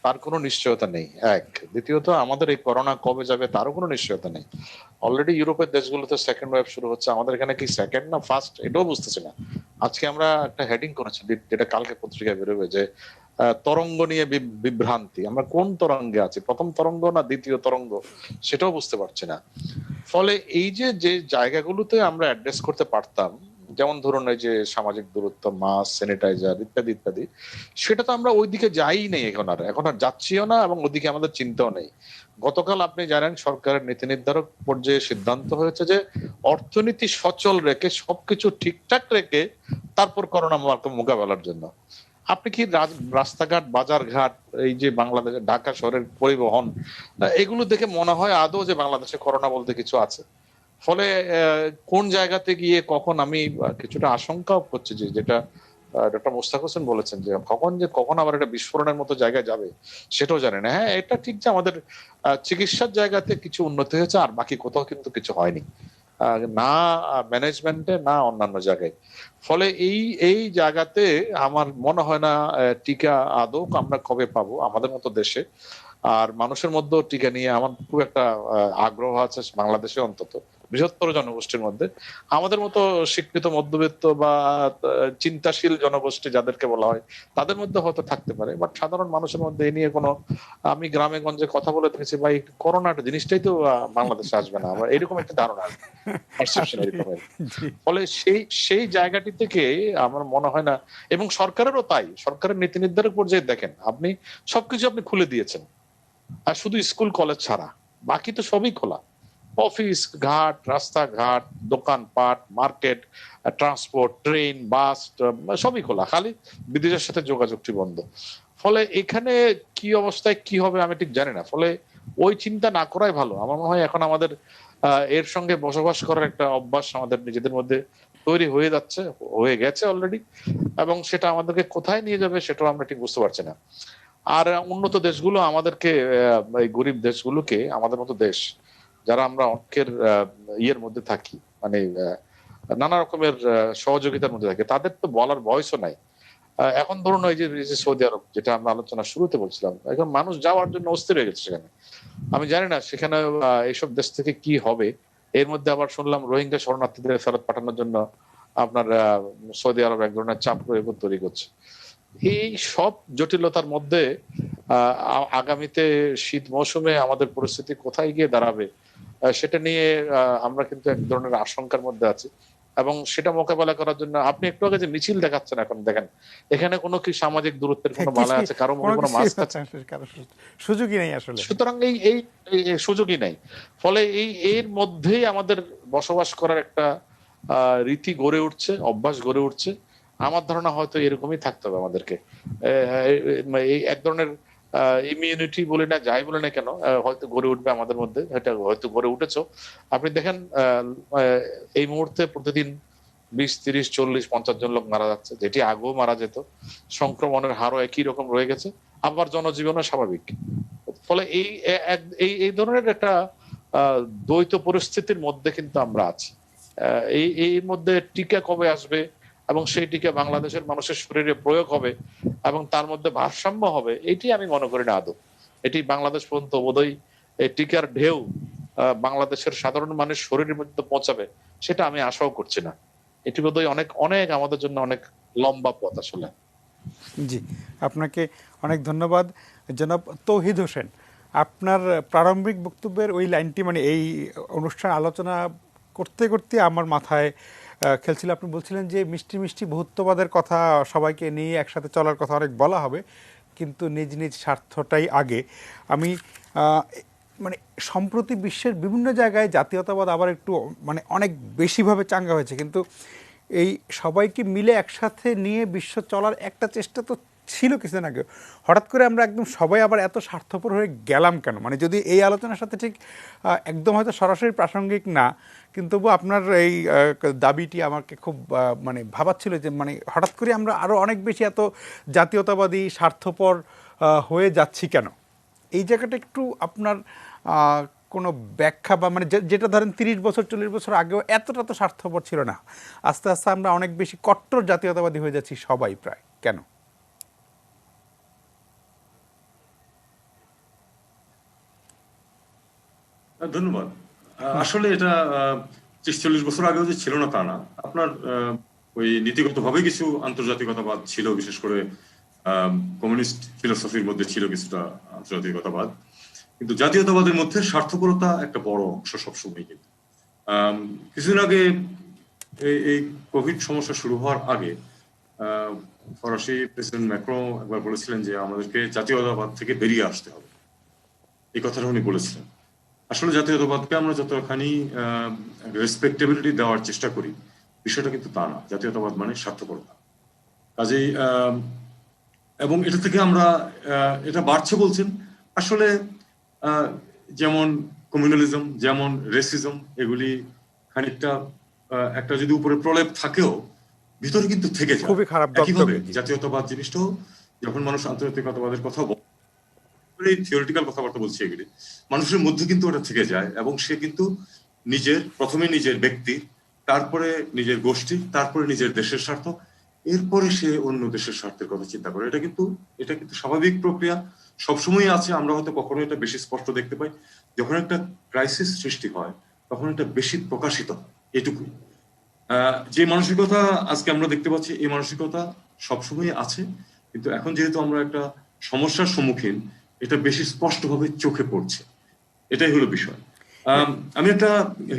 তার কোনো নিশ্চয়তা নেই। এক, দ্বিতীয়ত আমাদের এই করোনা কবে যাবে তারও কোনো নিশ্চয়তা নেই। অলরেডি ইউরোপের দেশগুলোতে সেকেন্ড ওয়েভ শুরু হচ্ছে, আমাদের এখানে কি সেকেন্ড না ফার্স্ট এটাও বুঝতেছি না। আজকে আমরা একটা হেডিং করেছি যেটা কালকে পত্রিকায় বেরোবে, যে তরঙ্গ নিয়ে বিভ্রান্তি। আমরা কোন তরঙ্গে আছি, প্রথম তরঙ্গ না দ্বিতীয় তরঙ্গ, সেটাও বুঝতে পারছি না। ফলে এই যে যে জায়গাগুলোতে আমরা অ্যাড্রেস করতে পারতাম, যেমন ধরুন এই যে সামাজিক দূরত্ব, মাস্ক, স্যানিটাইজার ইত্যাদি ইত্যাদি, সেটা তো আমরা ওইদিকে যাই নেই, এখন আর যাচ্ছিও না, এবং ওদিকে আমাদের চিন্তাও নেই। গতকাল আপনি জানেন সরকারের নীতি নির্ধারক পর্যায়ে সিদ্ধান্ত হয়েছে যে অর্থনীতি সচল রেখে, সবকিছু ঠিকঠাক রেখে তারপর করোনা মোকাবেলার জন্য। আপনি কি রাস্তাঘাট, বাজার ঘাট, এই যে বাংলাদেশের ঢাকা শহরের পরিবহন, এগুলো দেখে মনে হয় আদৌ যে বাংলাদেশে করোনা বলতে কিছু আছে? ফলে কোন জায়গাতে গিয়ে কখন, আমি কিছুটা আশঙ্কাও করছি যে যেটা ডক্টর মোস্তাক হোসেন বলেছেন, যে কখন আবার একটা বিস্ফোরণের মতো জায়গায় যাবে সেটাও জানে না। হ্যাঁ, এটা ঠিক যে আমাদের চিকিৎসার জায়গাতে কিছু উন্নতি হয়েছে, আর বাকি কোথাও কিন্তু কিছু হয়নি, না ম্যানেজমেন্টে না অন্যান্য জায়গায়। ফলে এই এই জায়গাতে আমার মনে হয় না টিকা আদৌ আমরা কবে পাবো আমাদের মতো দেশে। আর মানুষের মধ্যে টিকা নিয়ে আমার খুব একটা আগ্রহ আছে বাংলাদেশে, অন্তত বৃহত্তর জনগোষ্ঠীর মধ্যে। আমাদের মতো শিক্ষিত মধ্যবিত্ত বা চিন্তাশীল জনগোষ্ঠী যাদেরকে বলা হয়, তাদের মধ্যে হয়তো থাকতে পারে, বাট সাধারণ মানুষের মধ্যে এই নিয়ে কোনো, আমি গ্রামে গঞ্জে কথা বলে দেখেছি, ভাই করোনাটা জিনিসটাই তো বাংলাদেশে আসবে না, আমার এরকম একটা ধারণা, পারসেপশন এরকমের। জি ফলে সেই জায়গাটি থেকে আমার মনে হয় না, এবং সরকারেরও তাই, সরকারের নীতি নির্ধারক পর্যায়ে দেখেন আপনি সবকিছু আপনি খুলে দিয়েছেন, আর শুধু স্কুল কলেজ ছাড়া বাকি তো সবই খোলা। অফিস ঘাট, রাস্তাঘাট, দোকানপাট, মার্কেট, ট্রান্সপোর্ট, ট্রেন, বাস, সবই খোলা, খালি বিদেশের সাথে যোগাযোগটি বন্ধ। ফলে এখানে কি অবস্থায় কি হবে আমি ঠিক জানি না। ফলে ওই চিন্তা না করাই ভালো আমার মনে হয়। এখন আমাদের এর সঙ্গে বসবাস করার একটা অভ্যাস আমাদের নিজেদের মধ্যে তৈরি হয়ে গেছে অলরেডি, এবং সেটা আমাদেরকে কোথায় নিয়ে যাবে সেটাও আমরা ঠিক বুঝতে পারছি না। আর উন্নত দেশগুলো আমাদেরকে, এই গরিব দেশগুলোকে, আমাদের মতো দেশ যারা আমরা অঙ্কের ইয়ের মধ্যে থাকি, মানে নানা রকমের সহযোগিতার মধ্যে থাকি, তাদের তো বলার বয়সও নাই। এখন ধরুন এই যে সৌদি আরব, যেটা আমরা আলোচনা শুরুতে বলছিলাম, এখন মানুষ যাওয়ার জন্য অস্থির হয়ে গেছে সেখানে। আমি জানি না সেখানে এইসব দেশ থেকে কি হবে। এর মধ্যে আবার শুনলাম রোহিঙ্গা শরণার্থীদের ফেরত পাঠানোর জন্য আপনার সৌদি আরব এক ধরনের চাপ প্রয়োগ তৈরি করছে। এই সব জটিলতার মধ্যে আগামীতে শীত মৌসুমে আমাদের পরিস্থিতি কোথায় গিয়ে দাঁড়াবে সেটা নিয়ে আমরা কিন্তু এক ধরনের আশঙ্কার মধ্যে আছি। এবং সেটা মোকাবেলা করার জন্য আপনি একটু আগে যে মিছিল দেখাচ্ছেন, এখন দেখেন এখানে কোনো কি সামাজিক দূরত্বের কোনো বালা আছে, কারো মুখে কোনো মাস্ক আছে? সুযোগই নেই আসলে। সুতরাং এই সুযোগই নাই। ফলে এর মধ্যেই আমাদের বসবাস করার একটা রীতি গড়ে উঠছে, অভ্যাস গড়ে উঠছে। আমার ধারণা হয়তো এরকমই থাকতে হবে আমাদেরকে। এই এক ধরনের ইমিউনিটি বলি না, যাই বলি না কেন, হয়তো গড়ে উঠবে আমাদের মধ্যে, এটা হয়তো গড়ে উঠেছ। আপনি দেখেন এই মুহূর্তে প্রতিদিন 20, 30, 40, 50 জন লোক মারা যাচ্ছে, যেটি আগেও মারা যেত। সংক্রমণের হারও একই রকম রয়ে গেছে, আবার জনজীবনও স্বাভাবিক। ফলে এই ধরনের একটা দ্বৈত পরিস্থিতির মধ্যে কিন্তু আমরা আছি। এই মধ্যে টিকা কবে আসবে এবং সেই টিকা বাংলাদেশের মানুষের শরীরে প্রয়োগ হবে এবং তার মধ্যে ভারসাম্য হবে, এটি আমি মনে করি না আদৌ। এটি বাংলাদেশ পর্যন্ত বোধহয় এই টিকার ঢেউ বাংলাদেশের সাধারণ মানুষের শরীরের মধ্যে পৌঁছাবে, সেটা আমি আশাও করছি না। এটি বোধহয় অনেক অনেক আমাদের জন্য অনেক লম্বা পথ আসলে। জি, আপনাকে অনেক ধন্যবাদ জনাব তৌহিদ হোসেন। আপনার প্রারম্ভিক বক্তব্যের ওই লাইনটি, মানে এই অনুষ্ঠান আলোচনা করতে করতে আমার মাথায় খেলছিল। আপনি বলছিলেন যে মিষ্টি মিষ্টি বহুত্ববাদের কথা, সবাইকে নিয়ে একসাথে চলার কথা অনেক বলা হবে, কিন্তু নিজ নিজ স্বার্থটাই আগে। আমি মানে সম্প্রতি বিশ্বের বিভিন্ন জায়গায় জাতীয়তাবাদ আবার একটু মানে অনেক বেশিভাবে চাঙ্গা হয়েছে, কিন্তু এই সবাইকে মিলে একসাথে নিয়ে বিশ্ব চলার একটা চেষ্টা তো ছিল কিছুদিন আগে। হঠাৎ করে আমরা একদম সবাই আবার এত স্বার্থপর হয়ে গেলাম কেন? মানে যদি এই আলোচনার সাথে ঠিক একদম হয়তো সরাসরি প্রাসঙ্গিক না, কিন্তু আপনার এই দাবিটি আমাকে খুব মানে ভাবাচ্ছিল যে মানে হঠাৎ করে আমরা আরও অনেক বেশি এত জাতীয়তাবাদী স্বার্থপর হয়ে যাচ্ছি কেন? এই জায়গাটা একটু আপনার কোনো ব্যাখ্যা বা মানে যেটা ধরেন 30 বছর 40 বছর আগেও এতটা তো স্বার্থপর ছিল না, আস্তে আস্তে আমরা অনেক বেশি কট্টর জাতীয়তাবাদী হয়ে যাচ্ছি সবাই প্রায়, কেন? ধন্যবাদ। আসলে এটা ৩০-৪০ বছর আগেও যে ছিল না তা না। আপনার ওই নীতিগতভাবে কিছু আন্তর্জাতিকতাবাদ ছিল, বিশেষ করে কমিউনিস্ট ফিলোসফির মধ্যে ছিল কিছুটা আন্তর্জাতিকতাবাদ, কিন্তু জাতীয়তাবাদের মধ্যে স্বার্থপরতা একটা বড় অংশ সবসময়। কিন্তু কিছুদিন আগে এই কোভিড সমস্যা শুরু হওয়ার আগে ফরাসি প্রেসিডেন্ট ম্যাক্রো একবার বলেছিলেন যে আমাদেরকে জাতীয়তাবাদ থেকে বেরিয়ে আসতে হবে, এই কথাটা উনি বলেছিলেন। আসলে জাতীয়তাবাদকে আমরা যতখানি রেসপেক্টেবিলিটি দেওয়ার চেষ্টা করি, বিষয়টা কিন্তু তা না। জাতীয়তাবাদ মানে স্বার্থপরতা। কাজেই এবং এটা থেকে আমরা এটা বাড়ছে বলছেন, আসলে যেমন কমিউনালিজম, যেমন রেসিজম, এগুলি খানিকটা একটা যদি উপরে প্রলেপ থাকেও ভিতরে কিন্তু থেকে যায়। খুবই খারাপ একইভাবে দগদগে। জাতীয়তাবাদ জিনিসটাও যখন মানুষ আন্তর্জাতিকতাবাদের কথা থিওরিটিক্যাল কথাবার্তা বলছি, এগুলি মানুষের মধ্যে কিন্তু ওটা থেকে যায় এবং সে কিন্তু প্রথমে নিজের ব্যক্তি, তারপরে নিজের গোষ্ঠী, তারপরে নিজের দেশের স্বার্থ, এরপরে সে অন্য দেশের স্বার্থের কথা চিন্তা করে। এটা কিন্তু স্বাভাবিক প্রক্রিয়া, সবসময় আছে। আমরা হয়তো কখনো এটা বেশি স্পষ্ট দেখতে পাই যখন একটা ক্রাইসিস সৃষ্টি হয়, তখন এটা বেশি প্রকাশিত হয়। এটুকুই। যে মানসিকতা আজকে আমরা দেখতে পাচ্ছি, এই মানসিকতা সবসময় আছে, কিন্তু এখন যেহেতু আমরা একটা সমস্যার সম্মুখীন, এটা বেশি স্পষ্টভাবে চোখে পড়ছে। এটাই হলো বিষয়। আমি একটা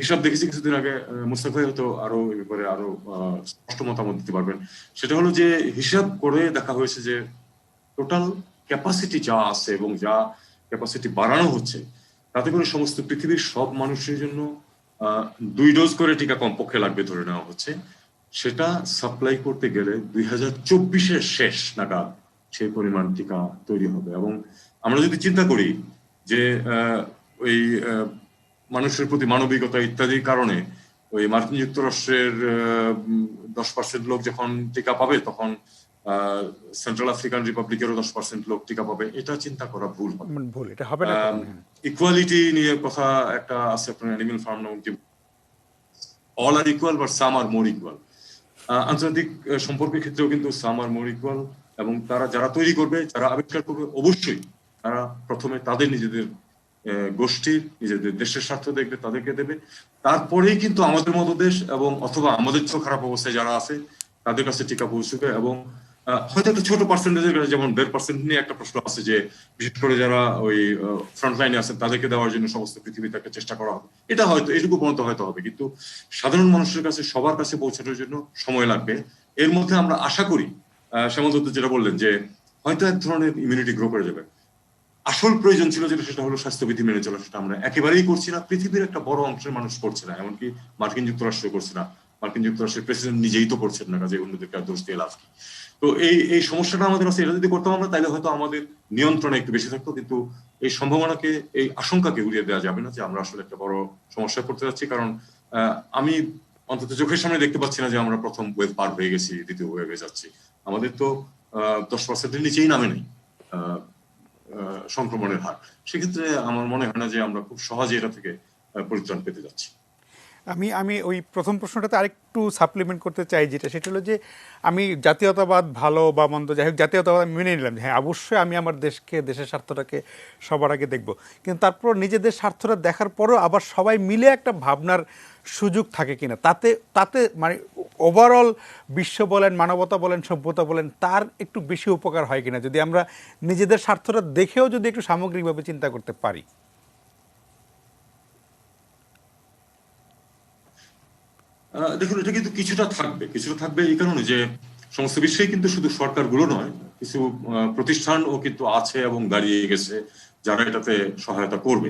হিসাব দেখেছি কিছুদিন আগে, মুস্তাক ভাই হয়তো আরো এই ব্যাপারে আরো স্পষ্ট মতামত দিতে পারবেন। সেটা হলো যে হিসাব করে দেখা হয়েছে যে টোটাল ক্যাপাসিটি যা আছে এবং যা ক্যাপাসিটি বাড়ানো হচ্ছে, তাতে করে সমস্ত পৃথিবীর সব মানুষের জন্য 2 ডোজ করে টিকা কমপক্ষে লাগবে ধরে নেওয়া হচ্ছে। সেটা সাপ্লাই করতে গেলে 2024-এর শেষ নাগাদ সেই পরিমাণ টিকা তৈরি হবে। এবং আমরা যদি চিন্তা করি যে ওই মানুষের প্রতি মানবিকতা ইত্যাদির কারণে ওই মার্কিন যুক্তরাষ্ট্রের 10% লোক যখন টিকা পাবে, তখন সেন্ট্রাল আফ্রিকান রিপাবলিকেরও 10% লোক টিকা পাবে। এটা চিন্তা করা ভুল হবে। ভুল, এটা হবে না। ইকুয়ালিটি নিয়ে কথা একটা আছে আপনার অ্যানিমেল ফার্ম নামক, যে all are equal but some are more equal. আন্তর্জাতিক সম্পর্কের ক্ষেত্রেও কিন্তু সাম আর মোর ইকুয়াল। এবং তারা যারা তৈরি করবে, যারা আবিষ্কার করবে, অবশ্যই তারা প্রথমে তাদের নিজেদের গোষ্ঠীর, নিজেদের দেশের স্বার্থ দেখবে, তাদেরকে দেবে। তারপরেই কিন্তু আমাদের মতো দেশ এবং অথবা আমাদের চেয়েও খারাপ অবস্থায় যারা আছে তাদের কাছে টিকা পৌঁছবে। এবং হয়তো একটা ছোট পার্সেন্টেজের কাছে, যেমন 1.5% নিয়ে একটা প্রশ্ন আছে যে বিশেষ করে যারা ওই ফ্রন্ট লাইনে আছেন তাদেরকে দেওয়ার জন্য সমস্ত পৃথিবীতে একটা চেষ্টা করা হবে। এটা হয়তো এটুকু পর্যন্ত হয়তো হবে, কিন্তু সাধারণ মানুষের কাছে, সবার কাছে পৌঁছানোর জন্য সময় লাগবে। এর মধ্যে আমরা আশা করি, শ্যামল দত্ত যেটা বললেন, যে হয়তো এক ধরনের ইমিউনিটি গ্রো করে যাবে। আসল প্রয়োজন ছিল যেটা, সেটা হলো স্বাস্থ্যবিধি মেনে চলা। সেটা আমরা একেবারেই করছি না, পৃথিবীর একটা বড় অংশের মানুষ করছে না, এমনকি মার্কিন যুক্তরাষ্ট্র করছে না। মার্কিন যুক্তরাষ্ট্রের প্রেসিডেন্ট নিজেই তো করছেন না, কাজে অন্যদেরকে আর দোষ দিয়ে লাভ কি? তো এই সমস্যাটা আমাদের আছে। এটা যদি করতাম আমরা, তাহলে হয়তো আমাদের নিয়ন্ত্রণে একটু বেশি থাকতো। কিন্তু এই সম্ভাবনাকে, এই আশঙ্কাকে উড়িয়ে দেওয়া যাবে না যে আমরা আসলে একটা বড় সমস্যায় পড়তে যাচ্ছি। কারণ আমি অন্তত চোখের সামনে দেখতে পাচ্ছি না যে আমরা প্রথম ওয়েভ পার হয়ে গেছি, দ্বিতীয় ওয়েভে যাচ্ছি। আমাদের তো 10%-এর নিচেই নামে নেই সংক্রমণের হার। সেক্ষেত্রে আমার মনে হয় না যে আমরা খুব সহজে এটা থেকে পরিত্রাণ পেতে যাচ্ছি। আমি ওই প্রথম প্রশ্নটাতে আরেকটু সাপ্লিমেন্ট করতে চাই, সেটা হলো যে আমি জাতীয়তাবাদ ভালো বা মন্দ, যাই হোক, জাতীয়তাবাদ আমি মেনে নিলাম, হ্যাঁ অবশ্যই আমি আমার দেশকে, দেশের স্বার্থটাকে সবার আগে দেখব। কিন্তু তারপর নিজেদের স্বার্থটা দেখার পরেও আবার সবাই মিলে একটা ভাবনার সুযোগ থাকে কিনা, তাতে মানে ওভারঅল বিশ্ব বলেন, মানবতা বলেন, সভ্যতা বলেন, তার একটু বেশি উপকার হয় কিনা যদি আমরা নিজেদের স্বার্থটা দেখেও যদি একটু সামগ্রিকভাবে চিন্তা করতে পারি। দেখুন, এটা কিন্তু কিছুটা থাকবে এই কারণে যে সমস্ত বিশ্বেই কিন্তু শুধু সরকারগুলো নয়, কিছু প্রতিষ্ঠানও কিন্তু আছে এবং দাঁড়িয়ে গেছে যারা এটাতে সহায়তা করবে।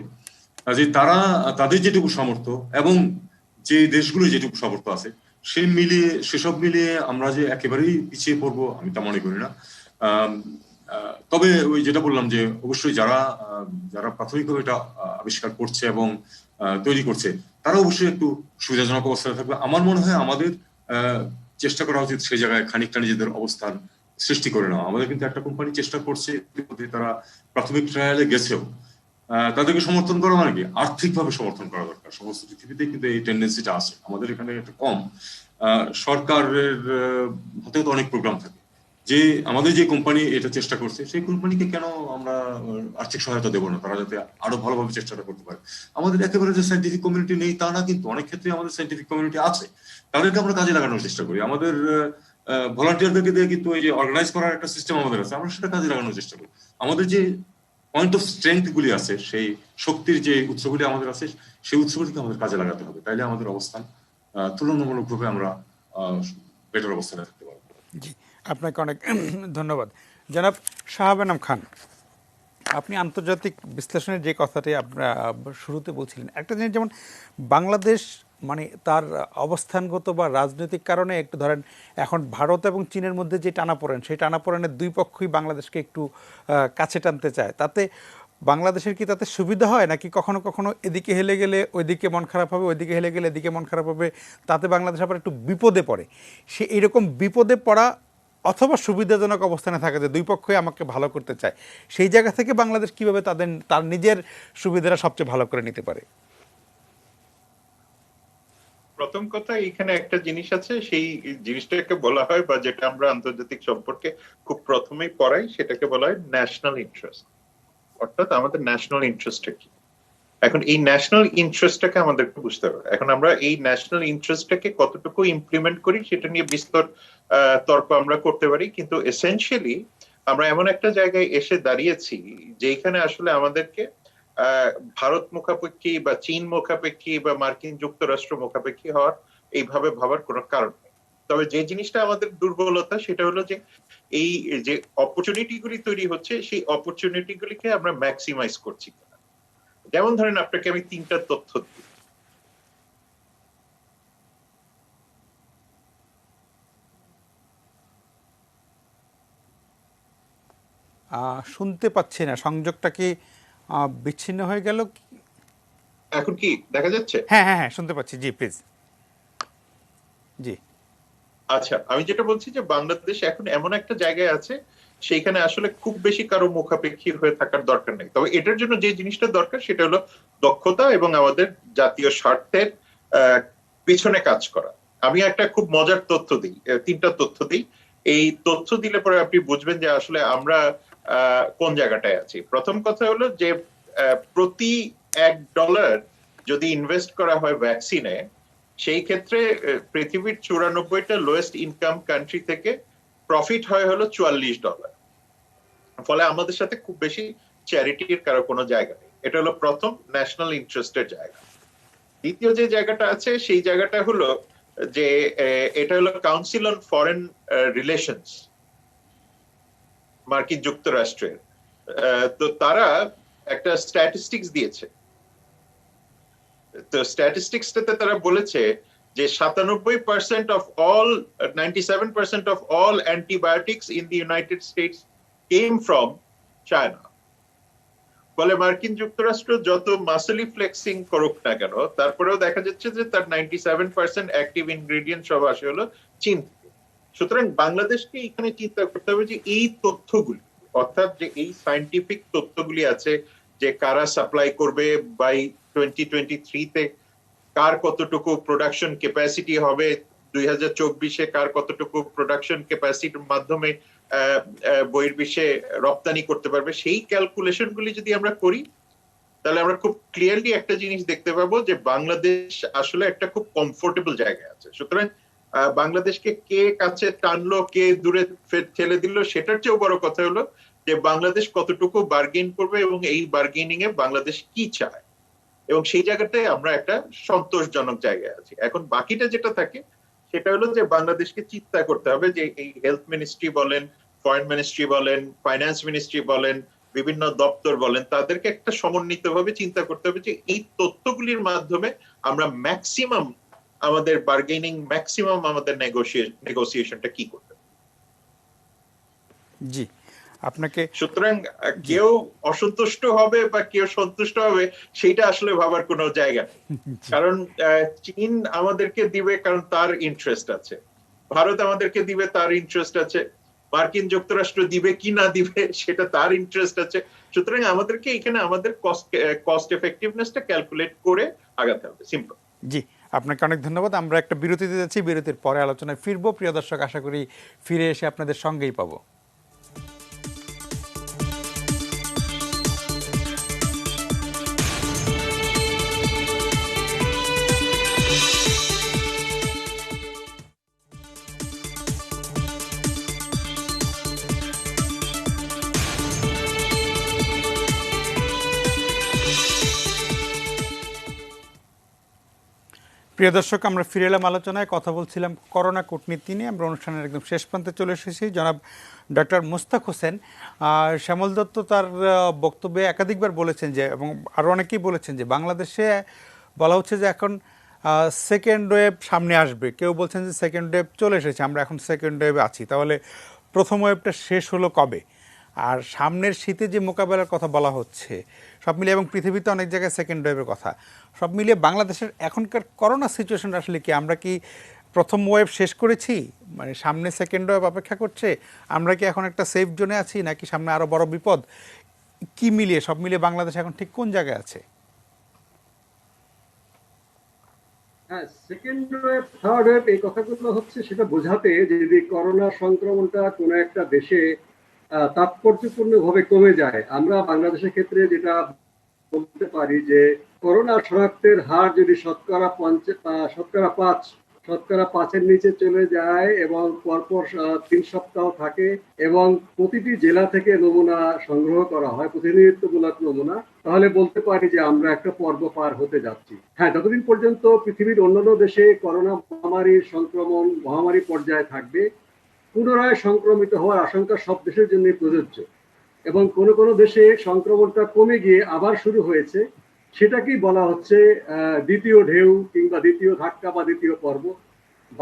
কাজে তারা তাদের যেটুকু সামর্থ্য এবং যে দেশগুলো যেটুকু সামর্থ্য আছে, সেসব মিলিয়ে আমরা যে একেবারেই পিছিয়ে পড়বো আমি তা মনে করি না। তবে ওই যেটা বললাম যে অবশ্যই যারা প্রাথমিকভাবে এটা আবিষ্কার করছে এবং তৈরি করছে, তারা অবশ্যই একটু সুবিধাজনক অবস্থায় থাকবে। আমার মনে হয় আমাদের চেষ্টা করা উচিত সেই জায়গায় খানিকটা নিজেদের অবস্থান সৃষ্টি করে নেওয়া। আমাদের কিন্তু একটা কোম্পানি চেষ্টা করছে, তারা প্রাথমিক ট্রায়ালে গেছেও। তাদেরকে সমর্থন করা মানে কি, আর্থিকভাবে সমর্থন করা দরকার। সমস্ত পৃথিবীতে কিন্তু এই টেন্ডেন্সিটা আছে, আমাদের এখানে একটা কম। সরকারের হাতে তো অনেক প্রোগ্রাম থাকে, যে আমাদের যে কোম্পানি এটা চেষ্টা করছে সেই কোম্পানিকে কেন আমরা আর্থিক সহায়তা দেবো না, তারা যাতে আরো ভালোভাবে চেষ্টাটা করতে পারে। আমাদের একেবারে যে সাইন্টিফিক কমিউনিটি নেই তা না, কিন্তু অনেক ক্ষেত্রে আমাদের সাইন্টিফিক কমিউনিটি আছে, তাদেরকে আমরা কাজে লাগানোর চেষ্টা করি। আমাদের ভলান্টিয়ারদেরকে দিয়ে কিন্তু এই যে অর্গানাইজ করার একটা সিস্টেম আমাদের আছে, আমরা সেটা কাজে লাগানোর চেষ্টা করি। আমাদের যে পয়েন্ট অফ স্ট্রেংথ গুলি আছে, সেই শক্তির যে উৎসগুলি আমাদের আছে, সেই উৎসগুলিকে আমাদের কাজে লাগাতে হবে, তাইলে আমাদের অবস্থান তুলনামূলকভাবে আমরা বেটার অবস্থানে থাকতে পারবো। জি, আপনাকে অনেক ধন্যবাদ। জনাব শাহাব আনাম খান, আপনি আন্তর্জাতিক বিশ্লেষণের যে কথাটি আপনারা শুরুতে বলছিলেন, একটা জিনিস যেমন বাংলাদেশ মানে তার অবস্থানগত বা রাজনৈতিক কারণে একটু ধরেন এখন ভারত এবং চীনের মধ্যে যে টানাপোড়েন, সেই টানাপোড়েনের দুই পক্ষই বাংলাদেশকে একটু কাছে টানতে চায়। তাতে বাংলাদেশের কি তাতে সুবিধা হয়, নাকি কখনো কখনো এদিকে হেলে গেলে ওইদিকে মন খারাপ হবে, ওইদিকে হেলে গেলে এদিকে মন খারাপ হবে, তাতে বাংলাদেশ আবার একটু বিপদে পড়ে? সে এইরকম বিপদে পড়া অথবা সুবিধাজনক অবস্থানে থাকে যে দুই পক্ষই আমাকে ভালো করতে চায়, সেই জায়গা থেকে বাংলাদেশ কিভাবে তার নিজের সুবিধাটা সবচেয়ে ভালো করে নিতে পারে? প্রথম কথা, এখানে একটা জিনিস আছে, সেই জিনিসটাকে বলা হয়, বা যেটা আমরা আন্তর্জাতিক সম্পর্কে খুব প্রথমেই পড়াই, সেটাকে বলা হয় ন্যাশনাল ইন্টারেস্ট। অর্থাৎ আমাদের ন্যাশনাল ইন্টারেস্টটা কি। এখন এই ন্যাশনাল ইন্টারেস্টটাকে আমাদেরকে বুঝতে হবে। এখন আমরা এই ন্যাশনাল ইন্টারেস্টটাকে কতটুকু ইমপ্লিমেন্ট করি সেটা নিয়ে বিস্তর তর্ক আমরা করতে পারি, কিন্তু এসেনশিয়ালি আমরা এমন একটা জায়গায় এসে দাঁড়িয়েছি যেখানে আসলে আমাদেরকে ভারত মুখাপেক্ষী বা চীন মুখাপেক্ষী বা মার্কিন যুক্তরাষ্ট্র মুখাপেক্ষী হওয়ার এইভাবে ভাবার কোনো কারণ নেই। তবে যে জিনিসটা আমাদের দুর্বলতা সেটা হলো যে এই যে অপরচুনিটি গুলি তৈরি হচ্ছে, সেই অপরচুনিটি গুলিকে আমরা ম্যাক্সিমাইজ করছি কিনা। যেমন ধরেন, আপনাকে আমি 3টা তথ্য দিই। শুনতে পাচ্ছি না, সংযোগটা কি বিচ্ছিন্ন হয়ে গেল? এখন কি দেখা যাচ্ছে? হ্যাঁ হ্যাঁ হ্যাঁ, শুনতে পাচ্ছি, জি প্লিজ। জি আচ্ছা, আমি যেটা বলছি যে বাংলাদেশ এখন এমন একটা জায়গায় আছে, সেইখানে আসলে খুব বেশি কারো মুখাপেক্ষী হয়ে থাকার দরকার নেই। তবে এটার জন্য যে জিনিসটা দরকার সেটা হলো দক্ষতা এবং আমাদের জাতীয় স্বার্থের পিছনে কাজ করা। আমি একটা খুব মজার তথ্য দিই, 3টা তথ্য দিই। এই তথ্য দিলে পরে আপনি বুঝবেন যে আসলে আমরা কোন জায়গাটায় আছি। প্রথম কথা হলো যে প্রতি $1 যদি ইনভেস্ট করা হয় ভ্যাকসিনে, সেই ক্ষেত্রে পৃথিবীর 94টা লোয়েস্ট ইনকাম কান্ট্রি থেকে প্রফিট হয় হলো $44। ফলে আমাদের সাথে খুব বেশি চ্যারিটির কারো কোনো জায়গা নেই। এটা হলো প্রথম ন্যাশনাল ইন্টারেস্টের জায়গা। দ্বিতীয় যে জায়গাটা আছে সেই জায়গাটা হলো যে এটা হলো কাউন্সিল অন ফরেন রিলেশনস মার্কিন যুক্তরাষ্ট্রের। তো তারা একটা স্ট্যাটিস্টিক্স দিয়েছে। তো স্ট্যাটিস্টিক্সটাতে তারা বলেছে যে 97% of all 97% of all antibiotics in the United States came from China. ফলে মার্কিন যুক্তরাষ্ট্র যত মাসলি ফ্লেক্সিং করুক না কেন, তারপরেও দেখা যাচ্ছে যে তার 97% অ্যাক্টিভ ইনগ্রেডিয়েন্ট সব আসে হলো চীন থেকে। সুতরাং বাংলাদেশকে এখানে চিন্তা করতে হবে যে এই তথ্যগুলি, অর্থাৎ যে এই সায়েন্টিফিক তথ্যগুলি আছে, যে কারা সাপ্লাই করবে বাই 2023-তে, কার কতটুকু প্রোডাকশন ক্যাপাসিটি হবে 2024-এ, কার কতটুকু প্রোডাকশন ক্যাপাসিটির মাধ্যমে বহির্বিশ্বে রপ্তানি করতে পারবে, সেই ক্যালকুলেশন গুলি যদি আমরা করি, তাহলে আমরা খুব ক্লিয়ারলি একটা জিনিস দেখতে পাবো যে বাংলাদেশ আসলে একটা খুব কমফোর্টেবল জায়গায় আছে। সুতরাং বাংলাদেশকে কে কাছে টানলো, কে দূরে ঠেলে দিল, সেটার চেয়েও বড় কথা হলো যে বাংলাদেশ কতটুকু বার্গেন করবে এবং এই বার্গেনিং এ বাংলাদেশ কি চায়, এবং সেই জায়গাটায় আমরা একটা সন্তোষজনক জায়গায় আছি। এখন বাকিটা যেটা থাকে সেটা হলো যে বাংলাদেশকে চিন্তা করতে হবে যে এই হেলথ মিনিস্ট্রি বলেন, ফরেন মিনিস্ট্রি বলেন, ফাইন্যান্স মিনিস্ট্রি বলেন, বিভিন্ন দপ্তর বলেন, তাদেরকে একটা সমন্বিতভাবে চিন্তা করতে হবে যে এই তথ্যগুলির মাধ্যমে আমরা ম্যাক্সিমাম আমাদের বার্গেনিং, ম্যাক্সিমাম আমাদের নেগোসিয়েশনটা কি করতে হবে। জি, আপনাকে সুতরাং কেউ অসন্তুষ্ট হবে বা কেউ সন্তুষ্ট হবে সেইটা আসলে ভাবার কোনো জায়গা নেই। কারণ চীন আমাদেরকে দিবে কারণ তার ইন্টারেস্ট আছে, ভারত আমাদেরকে দিবে তার ইন্টারেস্ট আছে, মার্কিন যুক্তরাষ্ট্র দিবে কি না দিবে সেটা তার ইন্টারেস্ট আছে। সুতরাং আমাদেরকে এখানে আমাদের কস্ট এফেক্টিভনেসটা ক্যালকুলেট করে আগাতে হবে, সিম্পল। জি, আপনাকে অনেক ধন্যবাদ। আমরা একটা বিরতিতে যাচ্ছি, বিরতির পরে আলোচনায় ফিরবো। প্রিয় দর্শক, আশা করি ফিরে এসে আপনাদের সঙ্গেই পাবো। প্রিয় দর্শক, আমরা ফিরে এলাম আলোচনায়। কথা বলছিলাম করোনা কূটনীতি নিয়ে। আমরা অনুষ্ঠানের একদম শেষ প্রান্তে চলে এসেছি। জনাব ডক্টর মুস্তাক হোসেন, শ্যামল দত্ত তার বক্তব্যে একাধিকবার বলেছেন যে, এবং আরও অনেকেই বলেছেন যে, বাংলাদেশে বলা হচ্ছে যে এখন সেকেন্ড ওয়েভ সামনে আসবে। কেউ বলছেন যে সেকেন্ড ওয়েভ চলে এসেছে, আমরা এখন সেকেন্ড ওয়েভে আছি। তাহলে প্রথম ওয়েভটা শেষ হলো কবে? আর সামনের শীতে যে মোকাবেলার কথা বলা হচ্ছে সব মিলিয়ে, এবং পৃথিবীতে অনেক জায়গায় সেকেন্ড ওয়েভের কথা, সব মিলিয়ে বাংলাদেশের এখনকার করোনা সিচুয়েশনটা আসলে কি? আমরা কি প্রথম ওয়েভ শেষ করেছি, মানে সামনে সেকেন্ড ওয়েভ অপেক্ষা করছে? আমরা কি এখন একটা সেফ জোনে আছি, নাকি সামনে আরও বড় বিপদ? কি মিলিয়ে, সব মিলিয়ে বাংলাদেশ এখন ঠিক কোন জায়গায় আছে? হ্যাঁ, সেকেন্ড ওয়েভ, থার্ড ওয়েভ, এই কথাগুলো হচ্ছে সেটা বোঝাতে যদি করোনা সংক্রমণটা কোনো একটা দেশে তাৎপর্যপূর্ণভাবে কমে যায়। আমরা বাংলাদেশের ক্ষেত্রে যেটা বলতে পারি যে করোনা শনাক্তের হার যদি শতকরা 5-এর নিচে চলে যায় এবং পরপর 3 সপ্তাহ থাকে এবং প্রতিটি জেলা থেকে নমুনা সংগ্রহ করা হয়, প্রতিনিধিত্বমূলক নমুনা, তাহলে বলতে পারি যে আমরা একটা পর্ব পার হতে যাচ্ছি। হ্যাঁ, যতদিন পর্যন্ত পৃথিবীর অন্যান্য দেশে করোনা মহামারীর সংক্রমণ মহামারী পর্যায়ে থাকবে, পুনরায় সংক্রমিত হওয়ার আশঙ্কা সব দেশের জন্য প্রযোজ্য। এবং কোন কোন দেশে সংক্রমণটা কমে গিয়ে আবার শুরু হয়েছে, সেটাকেই বলা হচ্ছে দ্বিতীয় ঢেউ কিংবা দ্বিতীয় ধাক্কা বা দ্বিতীয় পর্ব।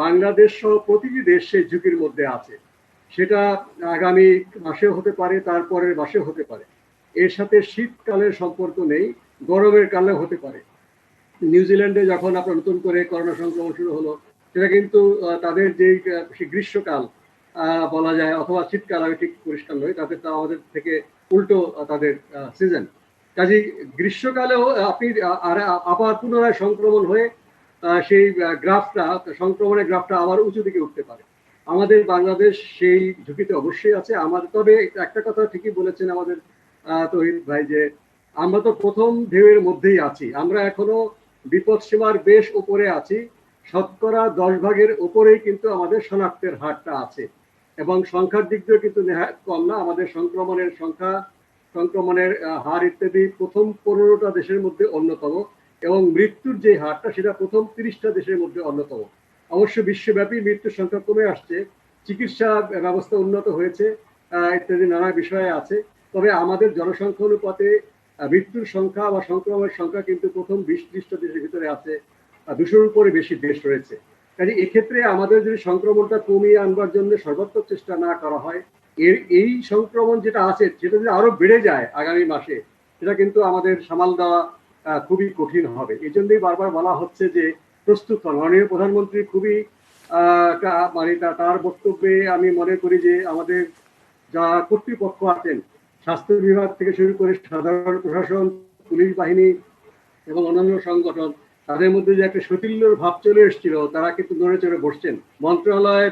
বাংলাদেশ সহ প্রতিটি দেশ সেই ঝুঁকির মধ্যে আছে। সেটা আগামী মাসেও হতে পারে, তারপরের মাসেও হতে পারে। এর সাথে শীতকালের সম্পর্ক নেই, গরমের কালেও হতে পারে। নিউজিল্যান্ডে যখন আপনার নতুন করে করোনা সংক্রমণ শুরু হলো, সেটা কিন্তু তাদের যে গ্রীষ্মকাল বলা যায়, অথবা শীতকাল, আমি ঠিক পরিষ্কার নই, তাদের তা আমাদের থেকে উল্টো তাদের সিজন। কাজেই গ্রীষ্মকালেও আপনি আবার পুনরায় সংক্রমণ হয়ে সেই গ্রাফটা, সংক্রমণের গ্রাফটা আবার উঁচু দিকে উঠতে পারে। আমাদের বাংলাদেশ সেই ঝুঁকিতে অবশ্যই আছে। আমাদের, তবে একটা কথা ঠিকই বলেছেন আমাদের তৌহিদ ভাই, যে আমরা তো প্রথম ঢেউয়ের মধ্যেই আছি। আমরা এখনো বিপদ সীমার বেশ উপরে আছি। শতকরা 10 ভাগের উপরেই কিন্তু আমাদের শনাক্তের হারটা আছে, এবং সংখ্যার দিক দিয়ে কিন্তু নেহাত কম না। আমাদের সংক্রমণের হার ইত্যাদি প্রথম 15টা দেশের মধ্যে অন্যতম, এবং মৃত্যুর যে হারটা সেটা প্রথম 30টা দেশের মধ্যে অন্যতম। অবশ্য বিশ্বব্যাপী মৃত্যুর সংখ্যা কমে আসছে, চিকিৎসা ব্যবস্থা উন্নত হয়েছে, ইত্যাদি নানা বিষয়ে আছে। তবে আমাদের জনসংখ্যা অনুপাতে মৃত্যুর সংখ্যা বা সংক্রমণের সংখ্যা কিন্তু প্রথম 20-30টা দেশের ভিতরে আছে, 200-র উপরে বেশি দেশ রয়েছে। কাজে এক্ষেত্রে আমাদের যদি সংক্রমণটা কমিয়ে আনবার জন্য সর্বাত্মক চেষ্টা না করা হয়, এই সংক্রমণ যেটা আছে সেটা যদি আরো বেড়ে যায় আগামী মাসে, সেটা কিন্তু আমাদের সামাল দেওয়া খুবই কঠিন হবে। এই জন্যই বারবার বলা হচ্ছে যে প্রস্তুত হন। মাননীয় প্রধানমন্ত্রী খুবই মানে তার বক্তব্যে আমি মনে করি যে আমাদের যা কর্তৃপক্ষ আছেন, স্বাস্থ্য বিভাগ থেকে শুরু করে সাধারণ প্রশাসন, পুলিশ বাহিনী এবং অন্যান্য সংগঠন, তাদের মধ্যে যে একটা শৈথিল্যের ভাব চলে এসেছিল, তারা কিন্তু নড়ে চড়ে বসছেন। মন্ত্রণালয়ে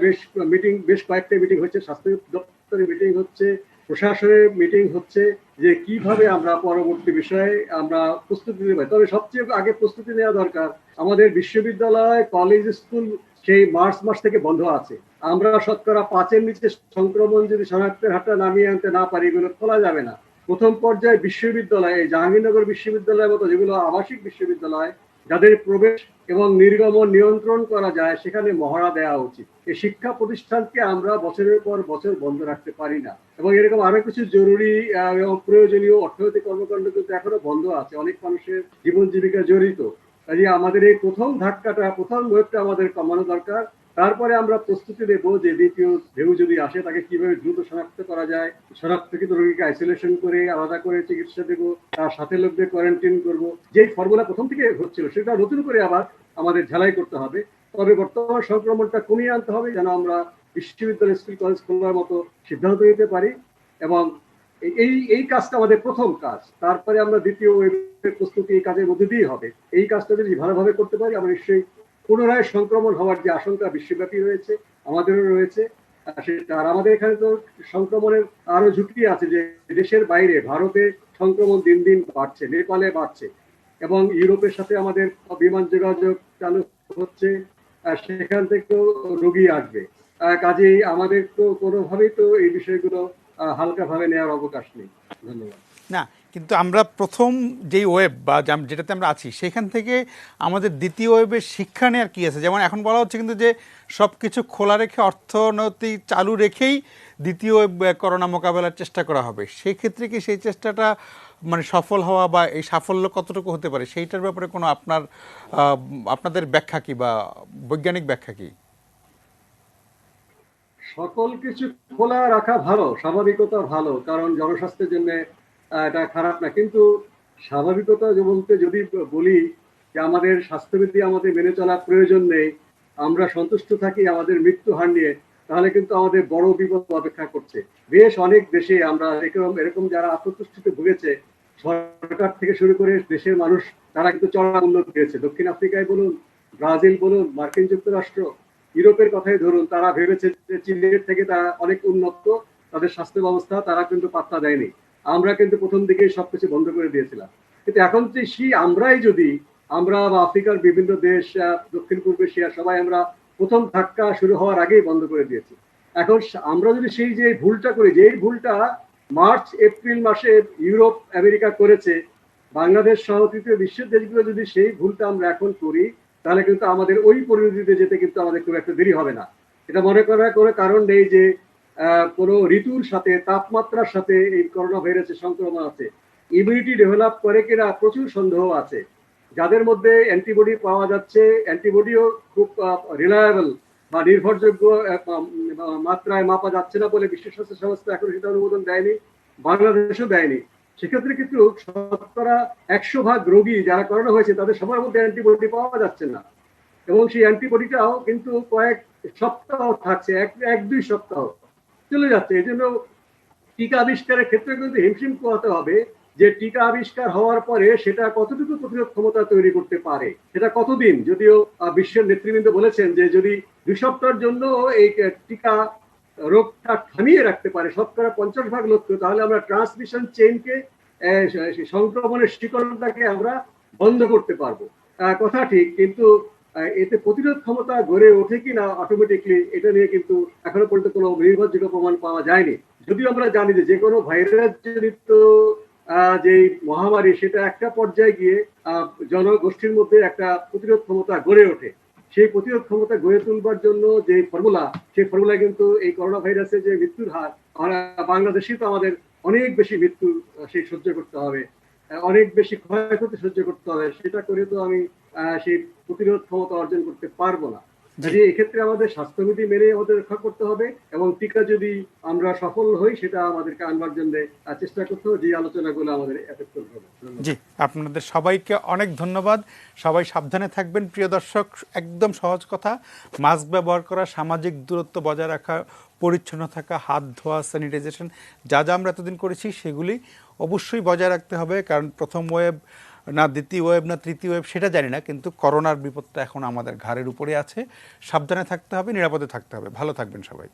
বেশ কয়েকটা মিটিং হচ্ছে, স্বাস্থ্য দপ্তরে মিটিং হচ্ছে, প্রশাসনের মিটিং হচ্ছে, যে কিভাবে আমরা পরবর্তী বিষয়ে আমরা প্রস্তুতি নেব। তবে সবচেয়ে আগে প্রস্তুতি নেওয়া দরকার, আমাদের বিশ্ববিদ্যালয়, কলেজ, স্কুল সেই মার্চ মাস থেকে বন্ধ আছে। আমরা শতকরা 5-এর নিচে সংক্রমণ যদি শনাক্তের হারটা নামিয়ে আনতে না পারি, এগুলো খোলা যাবে না। প্রথম পর্যায়ে বিশ্ববিদ্যালয়ে, জাহাঙ্গীরনগর বিশ্ববিদ্যালয়ের মতো যেগুলো আবাসিক বিশ্ববিদ্যালয়, যাদের প্রবেশ এবং নির্গমন নিয়ন্ত্রণ করা যায়, সেখানে মহড়া দেওয়া উচিত। এই শিক্ষা প্রতিষ্ঠানকে আমরা বছরের পর বছর বন্ধ রাখতে পারি না। এবং এরকম আরো কিছু জরুরি এবং প্রয়োজনীয় অর্থনৈতিক কর্মকাণ্ড কিন্তু এখনো বন্ধ আছে, অনেক মানুষের জীবন জীবিকা জড়িত। কাজে আমাদের এই প্রথম ধাক্কাটা, প্রথম ওয়েভটা আমাদের কমানো দরকার। তারপরে আমরা প্রস্তুতি নেব যে দ্বিতীয় ঢেউ যদি আসে, তাকে কিভাবে দ্রুত শনাক্ত করা যায়। শনাক্তকৃত রোগীকে আইসোলেশন করে আলাদা করে চিকিৎসা দেবো, তার সাথে লোকদের কোয়ারেন্টাইন করবো। যে ফর্মুলা প্রথম থেকে হচ্ছিল সেটা নতুন করে আবার আমাদের ঝালাই করতে হবে। তবে বর্তমান সংক্রমণটা কমিয়ে আনতে হবে, যেন আমরা বিশ্ববিদ্যালয়, স্কুল, কলেজ খোলার মতো সিদ্ধান্ত নিতে পারি। এবং এই কাজটা আমাদের প্রথম কাজ। তারপরে আমরা দ্বিতীয় ওয়েভের প্রস্তুতি এই কাজের মধ্যে দিয়ে হবে। এই কাজটা যদি ভালোভাবে করতে পারি, আমরা নিশ্চয়ই পুনরায় সংক্রমণ হওয়ার যে আশঙ্কা বিশ্বব্যাপী রয়েছে, আমাদেরও রয়েছে। সেটা আর আমাদের এখানে তো সংক্রমণের আরো ঝুঁকি আছে, যে দেশের বাইরে ভারতে সংক্রমণ দিন দিন বাড়ছে, নেপালে বাড়ছে, এবং ইউরোপের সাথে আমাদের বিমান যোগাযোগ চালু হচ্ছে, সেখান থেকেও রোগী আসবে। কাজেই আমাদের তো কোনোভাবেই তো এই বিষয়গুলো হালকাভাবে নেওয়ার অবকাশ নেই। ধন্যবাদ। না, কিন্তু আমরা প্রথম যেই ওয়েব বা যেটাতে আমরা আছি সেখান থেকে আমাদের দ্বিতীয় ওয়েবের শিক্ষা নেওয়ার কী আছে? যেমন এখন বলা হচ্ছে কিন্তু যে সব কিছু খোলা রেখে, অর্থনৈতিক চালু রেখেই দ্বিতীয় ওয়েব করোনা মোকাবেলার চেষ্টা করা হবে। সেই ক্ষেত্রে কি সেই চেষ্টাটা মানে সফল হওয়া বা এই সাফল্য কতটুকু হতে পারে, সেইটার ব্যাপারে কোনো আপনাদের ব্যাখ্যা কি বা বৈজ্ঞানিক ব্যাখ্যা কি? সকল কিছু খোলা রাখা ভালো, স্বাভাবিকতা ভালো, কারণ জনস্বাস্থ্যের জন্য এটা খারাপ না। কিন্তু স্বাভাবিকতা বলতে যদি বলি যে আমাদের স্বাস্থ্যবিধি আমাদের মেনে চলা প্রয়োজন নেই, আমরা সন্তুষ্ট থাকি আমাদের মৃত্যু হার নিয়ে, তাহলে কিন্তু আমাদের বড় বিপদ অপেক্ষা করছে। বেশ অনেক দেশে আমরা এরকম যারা আত্মতুষ্টিতে ভুগেছে, সরকার থেকে শুরু করে দেশের মানুষ, তারা কিন্তু চড়া উন্নতি পেয়েছে। দক্ষিণ আফ্রিকায় বলুন, ব্রাজিল বলুন, মার্কিন যুক্তরাষ্ট্র, ইউরোপের কথাই ধরুন, তারা ভেবেছে যে চীনের থেকে তারা অনেক উন্নত, তাদের স্বাস্থ্য ব্যবস্থা, তারা কিন্তু পাত্তা দেয়নি। আমরা কিন্তু প্রথম দিকে সবকিছু বন্ধ করে দিয়েছিলাম। কিন্তু এখন যে আমরা বা আফ্রিকার বিভিন্ন দেশ, দক্ষিণ পূর্ব এশিয়া, সবাই আমরা প্রথম ধাক্কা শুরু হওয়ার আগেই বন্ধ করে দিয়েছি। এখন আমরা যদি সেই যে ভুলটা করি, যে ভুলটা মার্চ এপ্রিল মাসে ইউরোপ আমেরিকা করেছে, বাংলাদেশ সহ তৃতীয় বিশ্বের দেশগুলো যদি সেই ভুলটা আমরা এখন করি, তাহলে কিন্তু আমাদের ওই পরিণতিতে যেতে কিন্তু আমাদের খুব একটা দেরি হবে না। এটা মনে করার কোনো কারণ নেই যে কোনো ঋতুর সাথে, তাপমাত্রার সাথে এই করোনা ভাইরাসের সংক্রমণ আছে। ইমিউনিটি ডেভেলপ করে কিনা প্রচুর সন্দেহ আছে। যাদের মধ্যে অ্যান্টিবডি পাওয়া যাচ্ছে, অ্যান্টিবডিও খুব রিলায়েবল বা নির্ভরযোগ্য মাত্রায় মাপা যাচ্ছে না বলে বিশ্ব স্বাস্থ্য সংস্থা এখন সেটা অনুমোদন দেয়নি, বাংলাদেশও দেয়নি। সেক্ষেত্রে কিন্তু শতকরা 100% রোগী যারা করোনা হয়েছে তাদের সবার মধ্যে অ্যান্টিবডি পাওয়া যাচ্ছে না, এবং সেই অ্যান্টিবডিটাও কিন্তু কয়েক সপ্তাহ থাকছে, এক দুই সপ্তাহ চলে যাচ্ছে। এই জন্য টিকা আবিষ্কারের ক্ষেত্রে কিন্তু হিমশিম পোহাতে হবে যে টিকা আবিষ্কার হওয়ার পরে সেটা কতটুকু প্রতিরোধ ক্ষমতা তৈরি করতে পারে, সেটা কতদিন। যদিও বিশ্বের নেতৃবৃন্দ বলেছেন যে যদি 2 সপ্তাহের জন্য এই টিকা রোগটা থামিয়ে রাখতে পারে শতকরা 50% লক্ষ্য, তাহলে আমরা ট্রান্সমিশন চেইনকে, সংক্রমণের শিকড়টাকে আমরা বন্ধ করতে পারবো। কথা ঠিক, কিন্তু এতে প্রতিরোধ ক্ষমতা গড়ে ওঠে কিনা অটোমেটিকলি, এটা নিয়ে কিন্তু এখনো পর্যন্ত কোনো নির্ভরযোগ্য প্রমাণ পাওয়া যায়নি। যদিও আমরা জানি যে কোনো ভাইরাস জনিত যে মহামারী, সেটা একটা পর্যায়ে গিয়ে জনগোষ্ঠীর মধ্যে একটা প্রতিরোধ ক্ষমতা গড়ে ওঠে। সেই প্রতিরোধ ক্ষমতা গড়ে তুলবার জন্য যে ফর্মুলা, সেই ফর্মুলা কিন্তু এই করোনা ভাইরাসের যে মৃত্যুর হার, বাংলাদেশে তো আমাদের অনেক বেশি মৃত্যু সেই সহ্য করতে হবে, অনেক বেশি ক্ষয়ক্ষতি সহ্য করতে হবে। সেটা করে তো আমি সেই প্রতিরোধ ক্ষমতা অর্জন করতে পারবো না। যে এক্ষেত্রে আমাদের স্বাস্থ্যবিধি মেনে আমাদের রক্ষা করতে হবে, এবং টিকা যদি আমরা সফল হই সেটা আমাদেরকে আনবার জন্য চেষ্টা করতে হবে। যে আলোচনাগুলো আমাদের এফেক্ট করতে হবে। জি, আপনাদের সবাইকে অনেক ধন্যবাদ। সবাই সাবধানে থাকবেন প্রিয় দর্শক। একদম সহজ কথা, মাস্ক ব্যবহার করা, সামাজিক দূরত্ব বজায় রাখা, পরিচ্ছন্ন থাকা, হাত ধোয়া, স্যানিটাইজেশন, যা যা আমরা এতদিন করেছি সেগুলি অবশ্যই বজায় রাখতে হবে। কারণ প্রথম ওয়েব না দ্বিতীয় ওয়েব না তৃতীয় ওয়েব সেটা জানি না, কিন্তু করোনার বিপদটা এখন আমাদের ঘাড়ের উপরে আছে। সাবধানে থাকতে হবে, নিরাপদে থাকতে হবে। ভালো থাকবেন সবাই।